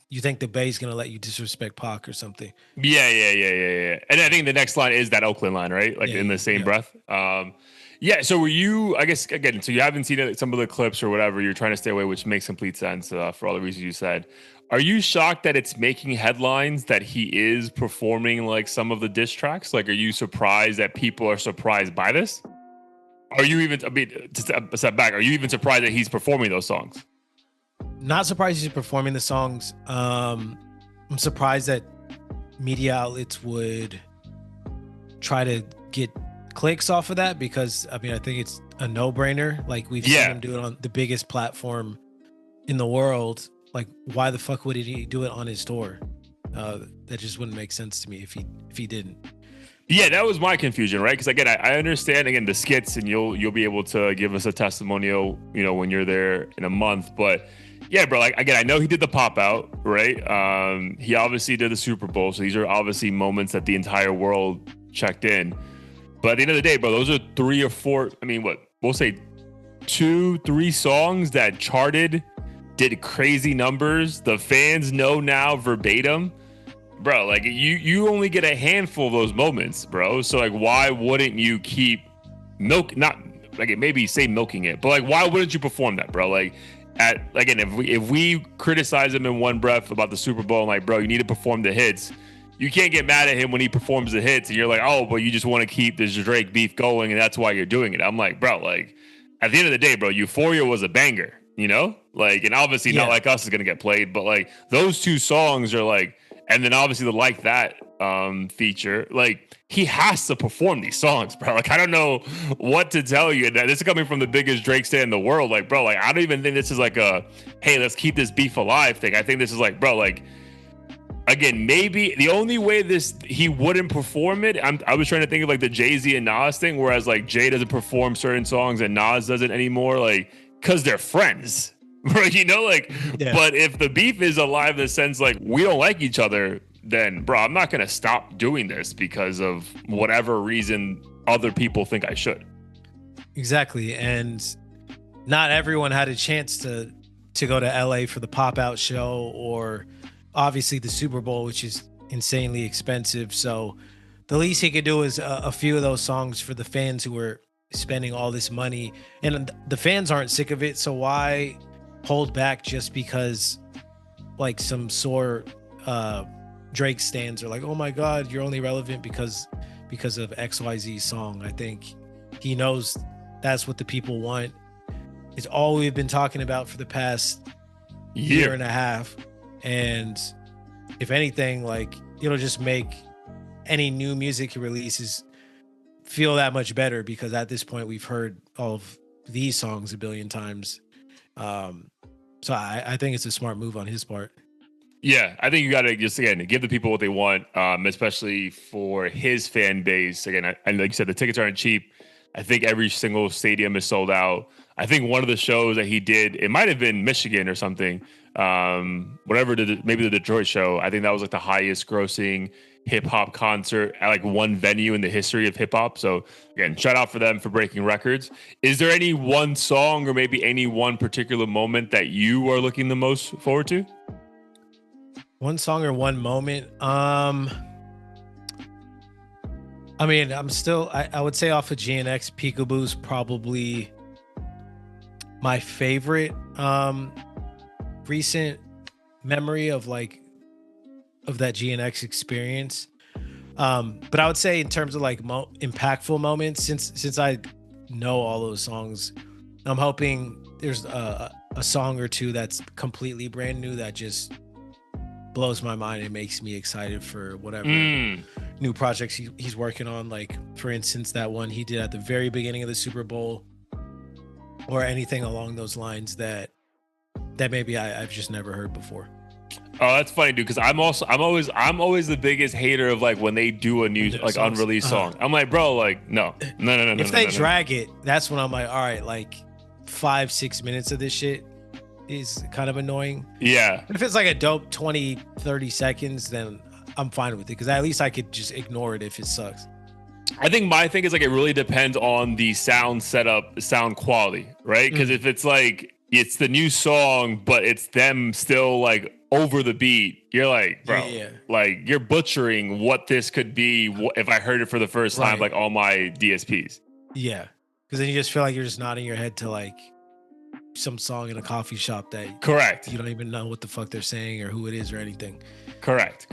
You think the Bay's gonna let you disrespect Pac or something? Yeah. And I think the next line is that Oakland line, right? Like in the same breath. Yeah. So were you? I guess again. So you haven't seen some of the clips or whatever. You're trying to stay away, which makes complete sense for all the reasons you said. Are you shocked that it's making headlines that he is performing like some of the diss tracks? Like, are you surprised that people are surprised by this? Are you even? I mean, just a step back. Are you even surprised that he's performing those songs? Not surprised he's performing the songs. I'm surprised that media outlets would try to get clicks off of that, because I mean I think it's a no-brainer. Like we've seen him do it on the biggest platform in the world. Like why the fuck would he do it on his tour? That just wouldn't make sense to me if he didn't. Yeah, that was my confusion, right? Because again, I understand again the skits, and you'll be able to give us a testimonial, when you're there in a month. But yeah, bro, like again, I know he did the pop out, right? He obviously did the Super Bowl, so these are obviously moments that the entire world checked in. But at the end of the day, bro, those are 3 or 4. I mean, what we'll say 2-3 songs that charted, did crazy numbers. The fans know now verbatim. Bro, like you only get a handful of those moments, bro. So like, why wouldn't you keep milking it, but like, why wouldn't you perform that, bro? Like, again, if we criticize him in one breath about the Super Bowl, like, bro, you need to perform the hits. You can't get mad at him when he performs the hits, and you're like, oh, but you just want to keep this Drake beef going, and that's why you're doing it. I'm like, bro, like at the end of the day, bro, Euphoria was a banger, like, and obviously Not Like Us is gonna get played, but like those 2 songs are like. And then obviously the Like That feature, like he has to perform these songs, bro. Like I don't know what to tell you. This is coming from the biggest Drake stan in the world. Like, bro, like I don't even think this is like a, hey, let's keep this beef alive thing. I think this is like, bro, like again, maybe the only way he wouldn't perform it. I was trying to think of like the Jay-Z and Nas thing, whereas like Jay doesn't perform certain songs and Nas doesn't anymore, like because they're friends. Right, but if the beef is alive in the sense like we don't like each other, then bro, I'm not gonna stop doing this because of whatever reason other people think I should. Exactly, and not everyone had a chance to go to LA for the pop out show or obviously the Super Bowl, which is insanely expensive. So the least he could do is a few of those songs for the fans who were spending all this money, and the fans aren't sick of it. So why hold back just because like some sore Drake stans are like, oh my god, you're only relevant because of XYZ song. I think he knows that's what the people want. It's all we've been talking about for the past year and a half, and if anything, like it'll just make any new music he releases feel that much better, because at this point we've heard all of these songs a billion times. So I think it's a smart move on his part. Yeah, I think you got to just, again, give the people what they want, especially for his fan base. Again, and like you said, the tickets aren't cheap. I think every single stadium is sold out. I think one of the shows that he did, it might have been Michigan or something, maybe the Detroit show. I think that was like the highest grossing hip hop concert at like one venue in the history of hip hop. So again, shout out for them for breaking records. Is there any one song or maybe any one particular moment that you are looking the most forward to? One song or one moment. I mean, I would say off of GNX, Peekaboo's probably my favorite recent memory of that GNX experience. But I would say in terms of like impactful moments, since I know all those songs, I'm hoping there's a song or two that's completely brand new that just blows my mind and makes me excited for whatever new projects he's working on. Like, for instance, that one he did at the very beginning of the Super Bowl, or anything along those lines that maybe I've just never heard before. Oh, that's funny, dude. Because I'm always the biggest hater of like when they do a new like songs, unreleased song. I'm like, bro, like no. If they drag it, that's when I'm like, all right, like 5-6 minutes of this shit is kind of annoying. Yeah. If it's like a dope 20-30 seconds, then I'm fine with it, because at least I could just ignore it if it sucks. I think my thing is like it really depends on the sound setup, sound quality, right? Because if it's like it's the new song, but it's them still like over the beat, you're like, bro, like you're butchering what this could be if I heard it for the first time, like all my DSPs. Yeah, because then you just feel like you're just nodding your head to like some song in a coffee shop that correct you don't even know what the fuck they're saying or who it is or anything. Correct.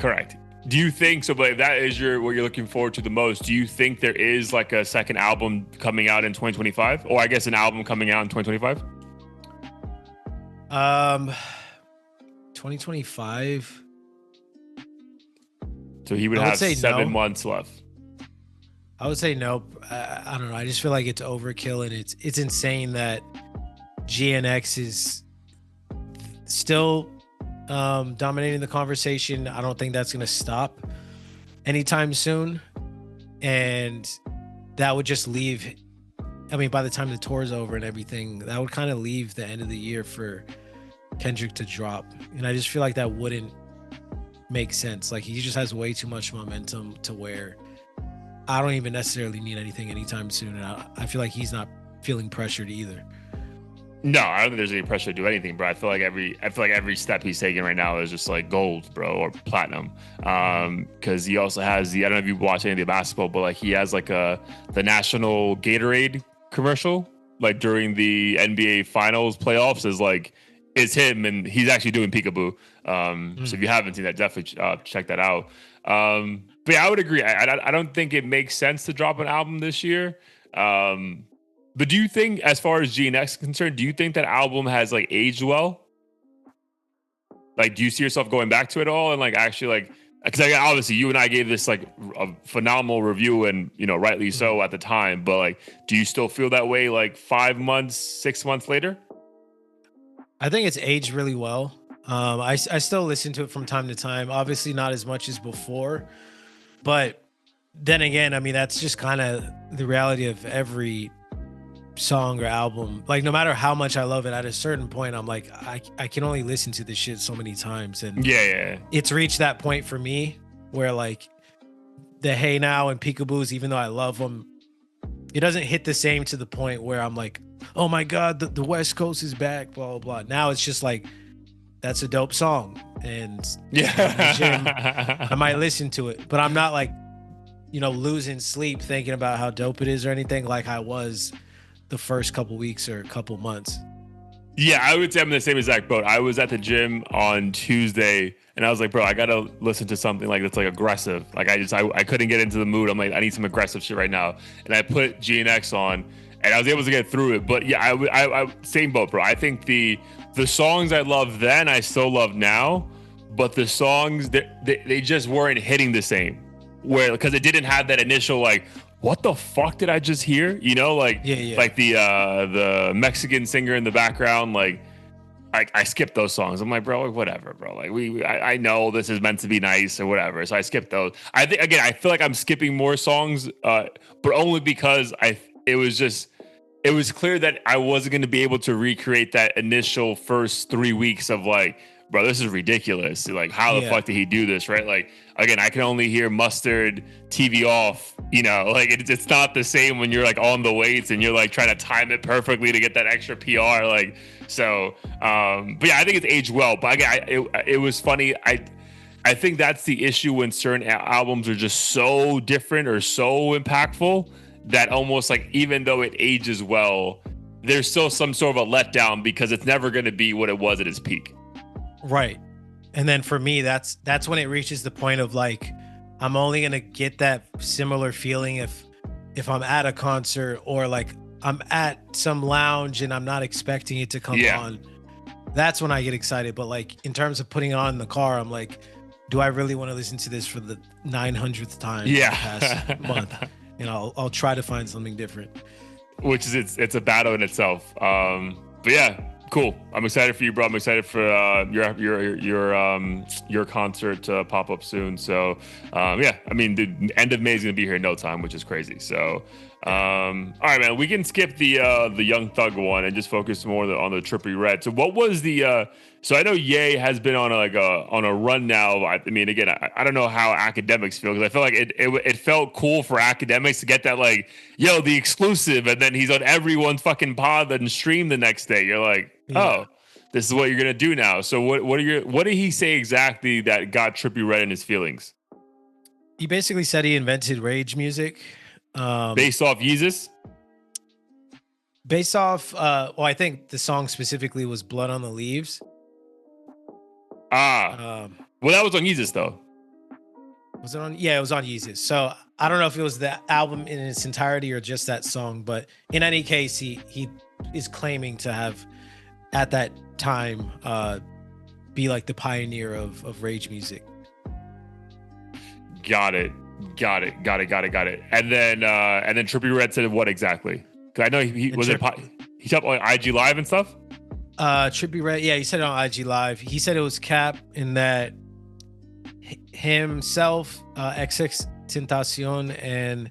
Do you think so? But if that is what you're looking forward to the most, do you think there is like a second album coming out in 2025, or I guess an album coming out in 2025? 2025. So he would have 7 months left. I would say nope. I don't know. I just feel like it's overkill, and it's insane that GNX is still dominating the conversation. I don't think that's going to stop anytime soon. And that would just leave, I mean, by the time the tour's over and everything, that would kind of leave the end of the year for Kendrick to drop. And I just feel like that wouldn't make sense. Like, he just has way too much momentum to where I don't even necessarily need anything anytime soon. And I feel like he's not feeling pressured either. No, I don't think there's any pressure to do anything, bro. I feel like every step he's taking right now is just like gold, bro, or platinum. Because he also has I don't know if you watch any of the basketball, but like he has like the national Gatorade commercial, like during the NBA Finals playoffs, is him, and he's actually doing Peekaboo. So if you haven't seen that, definitely check that out. But yeah, I would agree. I don't think it makes sense to drop an album this year. But do you think, as far as GNX is concerned, do you think that album has like aged well? Like, do you see yourself going back to it all and like actually like, because obviously you and I gave this like a phenomenal review, and rightly so at the time, but like, do you still feel that way like 5 months, 6 months later? I think it's aged really well. I still listen to it from time to time, obviously not as much as before, but then again, I mean, that's just kind of the reality of every song or album. Like, no matter how much I love it, at a certain point I'm like, I can only listen to this shit so many times, and it's reached that point for me where like the Hey Now and Peekaboos, even though I love them, it doesn't hit the same to the point where I'm like, oh my god, the West Coast is back, blah blah blah. Now it's just like, that's a dope song, and I might listen to it, but I'm not like losing sleep thinking about how dope it is or anything like I was the first couple weeks or couple months. Yeah, I would say I'm in the same exact boat. I was at the gym on Tuesday, and I was like, bro, I gotta listen to something like that's like aggressive. Like I couldn't get into the mood. I'm like, I need some aggressive shit right now, and I put GNX on, and I was able to get through it. But yeah, I same boat, bro. I think the songs I loved then, I still love now, but the songs they just weren't hitting the same. Where, because it didn't have that initial like, what the fuck did I just hear? Like the Mexican singer in the background, like I skipped those songs. I'm like, bro, like, whatever, bro. Like I know this is meant to be nice or whatever, so I skipped those. I think again, I feel like I'm skipping more songs, but only because it was clear that I wasn't going to be able to recreate that initial first 3 weeks of like bro, this is ridiculous. Like, how the Yeah. fuck did he do this, right? Like, again, I can only hear Mustard, TV off, you know, like it's not the same when you're like on the weights and you're like trying to time it perfectly to get that extra PR. Like, so, but yeah, I think it's aged well. But again, it was funny. I think that's the issue when certain albums are just so different or so impactful that almost like, even though it ages well, there's still some sort of a letdown because it's never going to be what it was at its peak. Right. And then for me, that's when it reaches the point of like, I'm only gonna get that similar feeling if I'm at a concert or like I'm at some lounge and I'm not expecting it to come on. That's when I get excited. But like in terms of putting it on in the car, I'm like, do I really want to listen to this for the 900th time in the past month? And I'll try to find something different. Which is it's a battle in itself. But yeah, cool. I'm excited for you, bro. I'm excited for your concert to pop up soon. So yeah, I mean, the end of May is gonna be here in no time, which is crazy. So all right, man, we can skip the Young Thug one and just focus more on the Trippie Redd. So what was the so I know Ye has been on a run now. I mean, again, I don't know how academics feel, because I feel like it felt cool for academics to get that, like, yo, the exclusive, and then he's on everyone's fucking pod and stream the next day. You're like, oh, this is what you're gonna do now. So what did he say exactly that got Trippie Redd in his feelings? He basically said he invented rage music. Based off Yeezus? Based off well, I think the song specifically was Blood on the Leaves. Well, that was on Yeezus though. Was it on? Yeah, it was on Yeezus. So I don't know if it was the album in its entirety or just that song, but in any case, he is claiming to have at that time be like the pioneer of rage music. Got it. And then Trippie Redd said what exactly? Because I know he was he talked on IG Live and stuff. Trippie Redd, yeah, he said it on IG Live. He said it was cap in that himself, XX Tentacion, and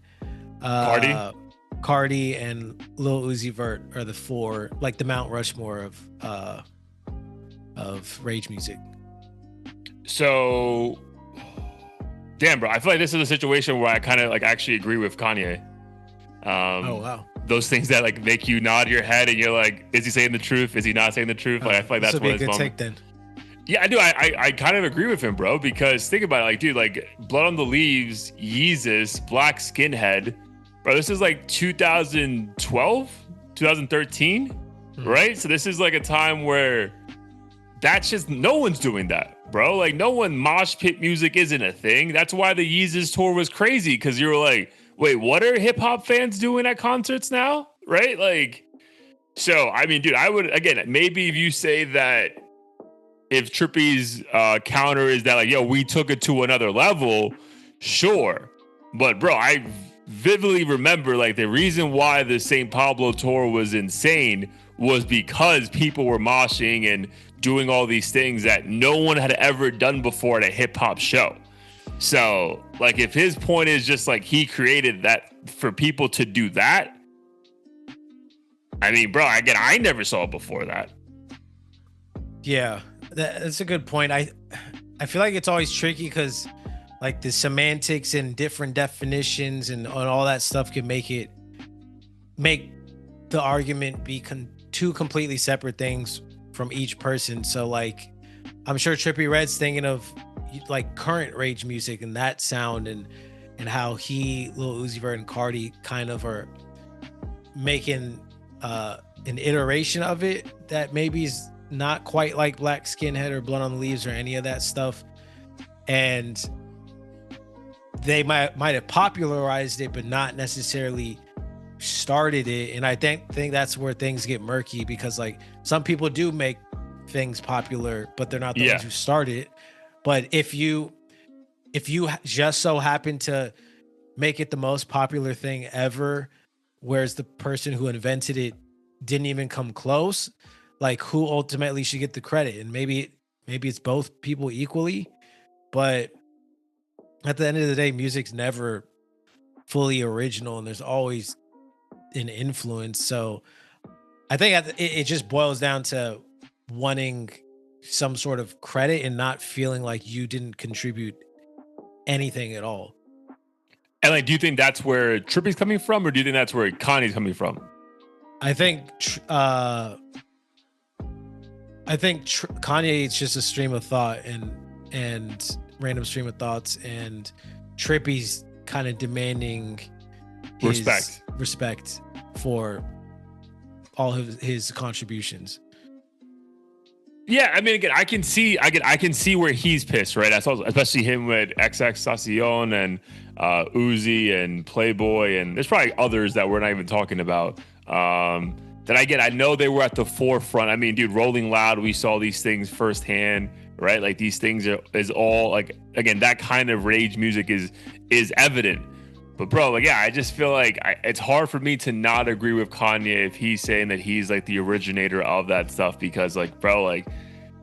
Cardi and Lil Uzi Vert are the four, like the Mount Rushmore of rage music. So, damn, bro, I feel like this is a situation where I kind of like actually agree with Kanye. Oh wow. Those things that like make you nod your head and you're like, is he saying the truth? Is he not saying the truth? Like, I feel like that's what his good take then. Yeah, I do. I kind of agree with him, bro, because think about it, like, dude, like Blood on the Leaves, Yeezus, Black Skinhead, bro, this is like 2012, 2013, right? So this is like a time where that's just, no one's doing that, bro. Like, no one, mosh pit music isn't a thing. That's why the Yeezus tour was crazy, because you were like, wait, what are hip hop fans doing at concerts now? Right? Like, so, I mean, dude, I would, again, maybe if you say that if Trippie's counter is that, like, yo, we took it to another level, sure. But, bro, I vividly remember, like, the reason why the St. Pablo tour was insane was because people were moshing and doing all these things that no one had ever done before at a hip hop show. So, like, if his point is just like he created that for people to do that, I mean, bro, again, I never saw it before that. Yeah, that's a good point. I feel like it's always tricky because like the semantics and different definitions and all that stuff can make the argument be two completely separate things from each person. So like, I'm sure Trippie Redd's thinking of like current rage music and that sound and how he, Lil Uzi Vert, and Cardi kind of are making an iteration of it that maybe is not quite like Black Skinhead or Blood on the Leaves or any of that stuff, and they might have popularized it but not necessarily started it. And I think that's where things get murky, because like some people do make things popular but they're not the ones who started it. But if you just so happen to make it the most popular thing ever, whereas the person who invented it didn't even come close, like, who ultimately should get the credit? And maybe it's both people equally, but at the end of the day, music's never fully original and there's always an influence. So I think it just boils down to wanting some sort of credit and not feeling like you didn't contribute anything at all. And like, do you think that's where Trippie's coming from, or do you think that's where Kanye's coming from? I think Kanye is just a stream of thought and random stream of thoughts, and Trippie's kind of demanding respect for all of his contributions. Yeah, I mean, again, I can see where he's pissed, right? I saw, especially him with XXXTentacion and Uzi and Playboy, and there's probably others that we're not even talking about. I know they were at the forefront. I mean, dude, Rolling Loud, we saw these things firsthand, right? Like these things is all like, again, that kind of rage music is evident. But bro, like, yeah, I just feel like it's hard for me to not agree with Kanye if he's saying that he's like the originator of that stuff, because like, bro, like,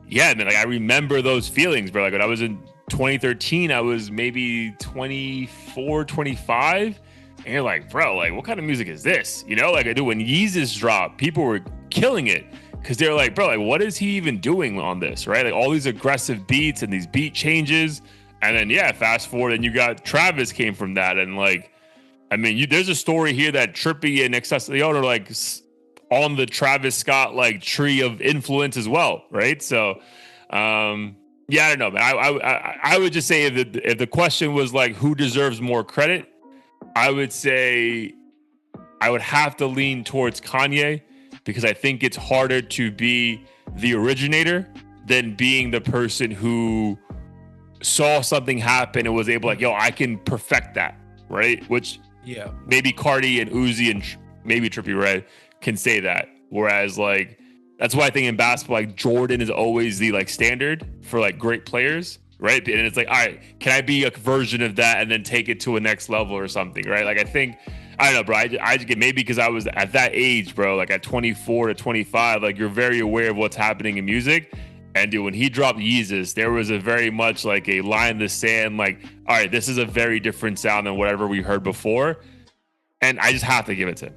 yeah, man, like I remember those feelings, bro. Like when I was in 2013, I was maybe 24, 25. And you're like, bro, like what kind of music is this? You know, like I do when Yeezus dropped, people were killing it because they're like, bro, like what is he even doing on this? Right? Like all these aggressive beats and these beat changes. And then, yeah, fast forward and you got Travis came from that. And like, I mean, there's a story here that Trippie and XXXTentacion are like on the Travis Scott like tree of influence as well. Right. So, yeah, I don't know, man. I would just say if the question was like, who deserves more credit? I would say I would have to lean towards Kanye, because I think it's harder to be the originator than being the person who saw something happen and was able like, yo, I can perfect that, right? Which maybe Cardi and Uzi and maybe Trippie Red can say that. Whereas like, that's why I think in basketball, like Jordan is always the like standard for like great players, right? And it's like, all right, can I be a version of that and then take it to a next level or something, right? Like I don't know, bro. I just get, maybe because I was at that age, bro, like at 24 to 25, like you're very aware of what's happening in music. And dude, when he dropped Yeezus, there was a very much like a line in the sand, like, all right, this is a very different sound than whatever we heard before. And I just have to give it to him.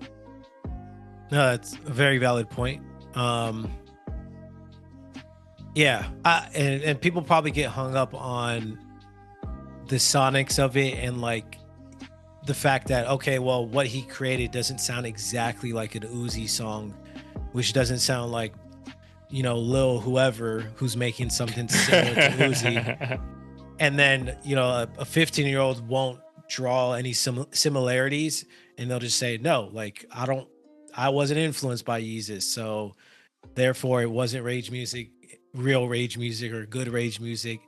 No, that's a very valid point. Yeah, and people probably get hung up on the sonics of it and like the fact that, okay, well, what he created doesn't sound exactly like an Uzi song, which doesn't sound like, you know, Lil whoever who's making something similar to Uzi. And then, you know, a 15-year-old won't draw any similarities, and they'll just say, no, like I wasn't influenced by Yeezus, so therefore it wasn't rage music, real rage music or good rage music.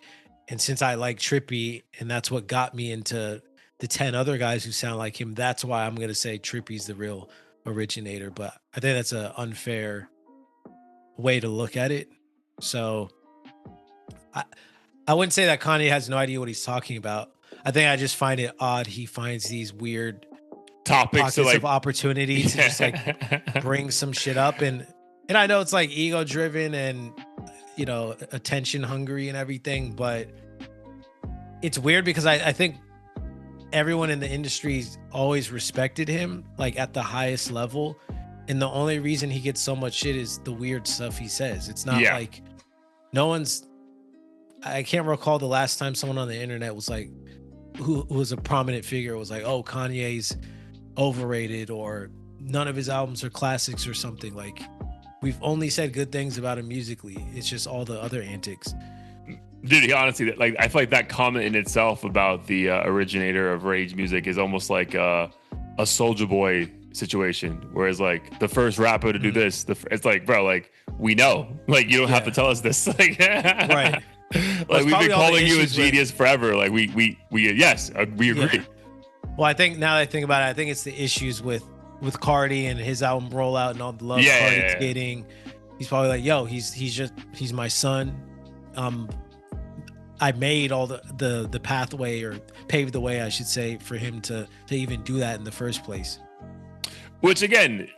And since I like Trippie and that's what got me into the 10 other guys who sound like him, that's why I'm going to say Trippie's the real originator. But I think that's an unfair way to look at it. So I wouldn't say that Kanye has no idea what he's talking about. I think I just find it odd he finds these weird topics to like, of opportunity to just like bring some shit up. And I know it's like ego driven and, you know, attention hungry and everything, but it's weird because I think everyone in the industry's always respected him like at the highest level. And the only reason he gets so much shit is the weird stuff he says. It's not like I can't recall the last time someone on the internet was like, who was a prominent figure was like, oh, Kanye's overrated or none of his albums are classics or something. Like, we've only said good things about him musically. It's just all the other antics. Dude, honestly, like I feel like that comment in itself about the originator of rage music is almost like a Soulja Boy situation, whereas like the first rapper to do this, it's like, bro, like we know, like you don't have to tell us this, like right. Like we've been calling you a genius forever. Like we yes, we agree. Yeah. Well, I think now that I think about it, I think it's the issues with Cardi and his album Rollout and all the love Cardi's getting. He's probably like, yo, he's my son. I made all the pathway, or paved the way, I should say, for him to even do that in the first place. Which again,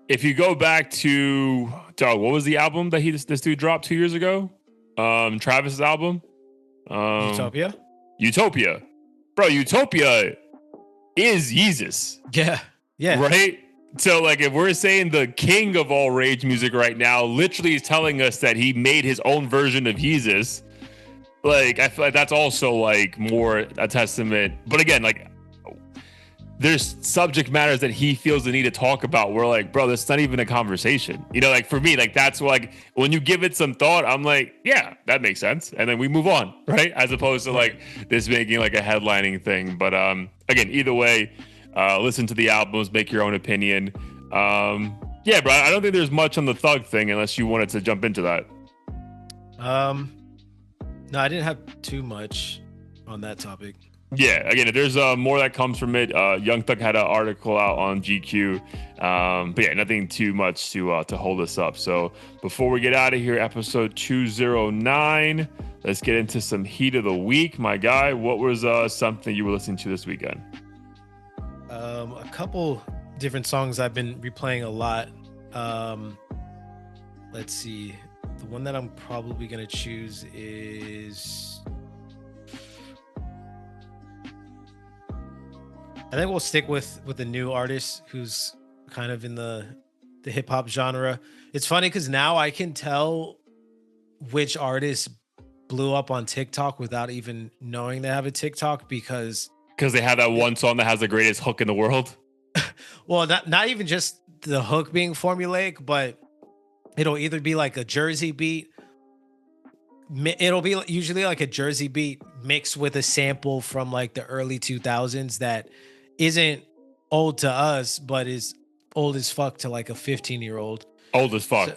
if you go back to what was the album that this dude dropped 2 years ago? Travis's album, Utopia, bro. Utopia is Yeezus. Yeah, right. So like if we're saying the king of all rage music right now literally is telling us that he made his own version of Jesus, like I feel like that's also like more a testament. But again, like there's subject matters that he feels the need to talk about. We're like, bro, that's not even a conversation. You know, like for me, like that's like when you give it some thought, I'm like, yeah, that makes sense. And then we move on, right? As opposed to like this making like a headlining thing. But again, either way, listen to the albums, make your own opinion. Yeah, bro, I don't think there's much on the Thug thing unless you wanted to jump into that. No, I didn't have too much on that topic. Yeah, again, if there's more that comes from it, Young Thug had an article out on GQ, but yeah, nothing too much to hold us up. So before we get out of here, episode 209, let's get into some heat of the week. My guy, what was something you were listening to this weekend? A couple different songs I've been replaying a lot. Let's see. The one that I'm probably gonna choose is, I think we'll stick with the new artist who's kind of in the hip hop genre. It's funny because now I can tell which artist blew up on TikTok without even knowing they have a TikTok because they have that one song that has the greatest hook in the world. Well, not even just the hook being formulaic, but it'll either be like a Jersey beat. It'll be usually like a Jersey beat mixed with a sample from like the early 2000s that isn't old to us, but is old as fuck to like a 15-year-old. Old as fuck.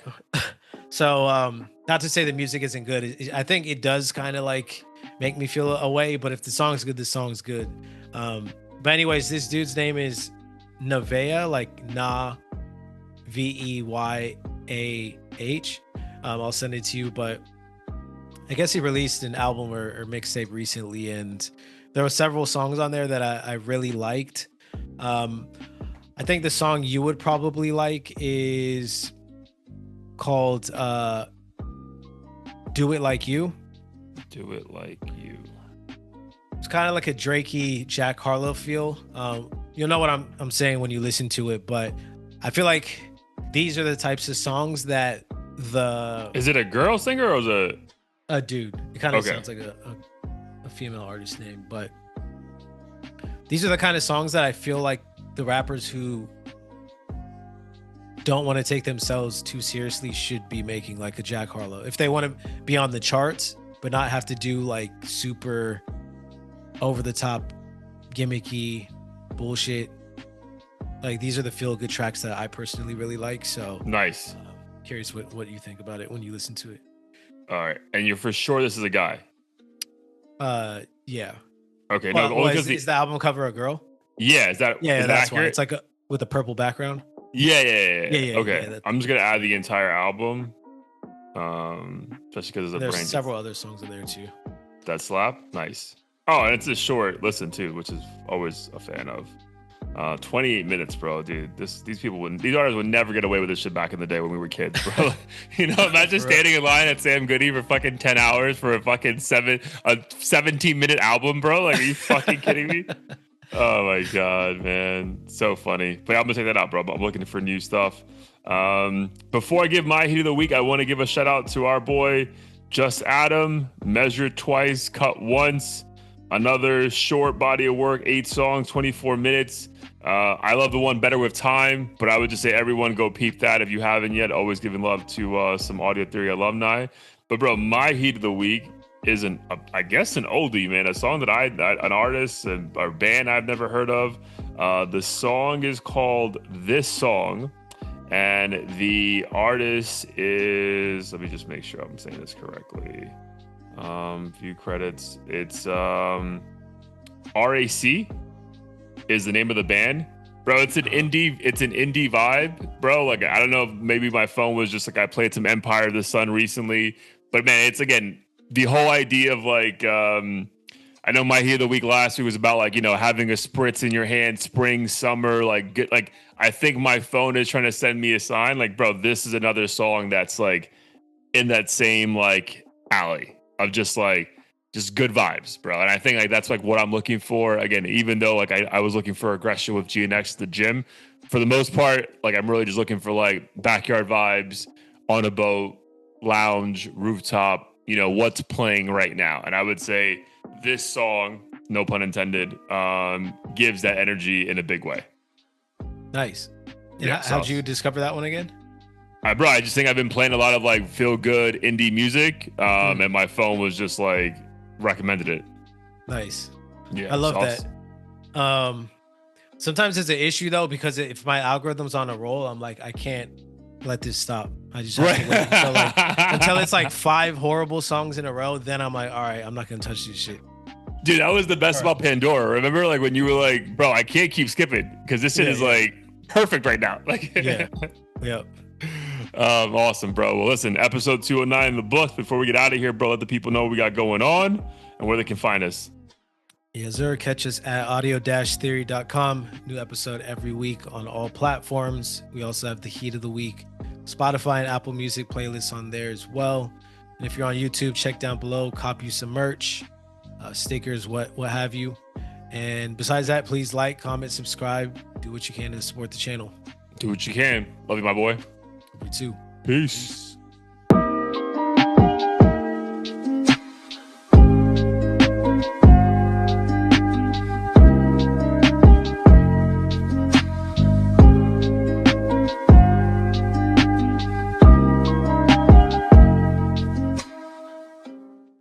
So, not to say the music isn't good. I think it does kind of like make me feel a way, but if the song's good, the song's good. But anyways, this dude's name is Nevea, like Na, Veyah. I'll send it to you, but I guess he released an album or mixtape recently, and there were several songs on there that I really liked. I think the song you would probably like is called Do It Like You. Do It Like You. It's kind of like a Drakey, Jack Harlow feel. You'll know what I'm saying when you listen to it, but I feel like these are the types of songs that Is it a girl singer or is it a dude? It kind of sounds like a female artist name, but these are the kind of songs that I feel like the rappers who don't want to take themselves too seriously should be making, like a Jack Harlow. If they want to be on the charts, but not have to do like super over the top, gimmicky bullshit. Like these are the feel good tracks that I personally really like. So nice. Curious what you think about it when you listen to it. All right, and you're for sure this is a guy. Yeah. Okay. Well, no, is the album cover a girl? Yeah. Is that? Yeah, is that's that accurate? why it's like with a purple background. Yeah. Okay. Yeah, I'm just gonna add the entire album, especially because there's several other songs in there too. That slap. Nice. Oh, and it's a short listen too, which is always a fan of. 28 minutes, bro, dude. These artists would never get away with this shit back in the day when we were kids, bro. You know, imagine standing in line at Sam Goody for fucking 10 hours for a fucking 17-minute album, bro. Like, are you fucking kidding me? Oh my god, man, so funny. But I'm gonna take that out, bro. I'm looking for new stuff. Before I give my heat of the week, I want to give a shout out to our boy Just Adam. Measured Twice, Cut Once. Another short body of work, 8 songs, 24 minutes. I love the one Better With Time, but I would just say everyone go peep that if you haven't yet. Always giving love to some Audio Theory alumni. But bro, my heat of the week is I guess an oldie, man. A song that an artist or band I've never heard of. The song is called This Song, and the artist is, let me just make sure I'm saying this correctly. View credits. It's RAC is the name of the band, bro. It's an indie vibe, bro. Like, I don't know, maybe my phone was just like, I played some Empire of the Sun recently, but man, it's again the whole idea of like, I know my heat of the week last week was about like, you know, having a spritz in your hand, spring, summer, like I think my phone is trying to send me a sign, like, bro, this is another song that's like in that same like alley of just good vibes, bro. And I think like that's like what I'm looking for. Again, even though like I was looking for aggression with GNX at the gym, for the most part, like I'm really just looking for like backyard vibes on a boat, lounge, rooftop, you know, what's playing right now. And I would say this song, no pun intended, gives that energy in a big way. Nice. Yeah, how'd you discover that one again? Bro, I just think I've been playing a lot of like feel good indie music, and my phone was just like recommended it. Nice. Yeah, I love that. Sometimes it's an issue though, because if my algorithm's on a roll, I'm like, I can't let this stop. I just have to wait until it's like 5 horrible songs in a row. Then I'm like, all right, I'm not gonna touch this shit. Dude, that was the best about Pandora. Remember, like when you were like, bro, I can't keep skipping because this shit is like perfect right now. Like, yeah. Awesome, bro. Well, listen, episode 209 in the book. Before we get out of here, bro, let the people know what we got going on and where they can find us. Yeah, sir. Catch us at audio-theory.com. New episode every week on all platforms. We also have the Heat of the Week, Spotify and Apple Music playlists on there as well. And if you're on YouTube, check down below, cop you some merch, stickers, what have you. And besides that, please like, comment, subscribe, do what you can to support the channel. Do what you can. Love you, my boy. You too. Peace.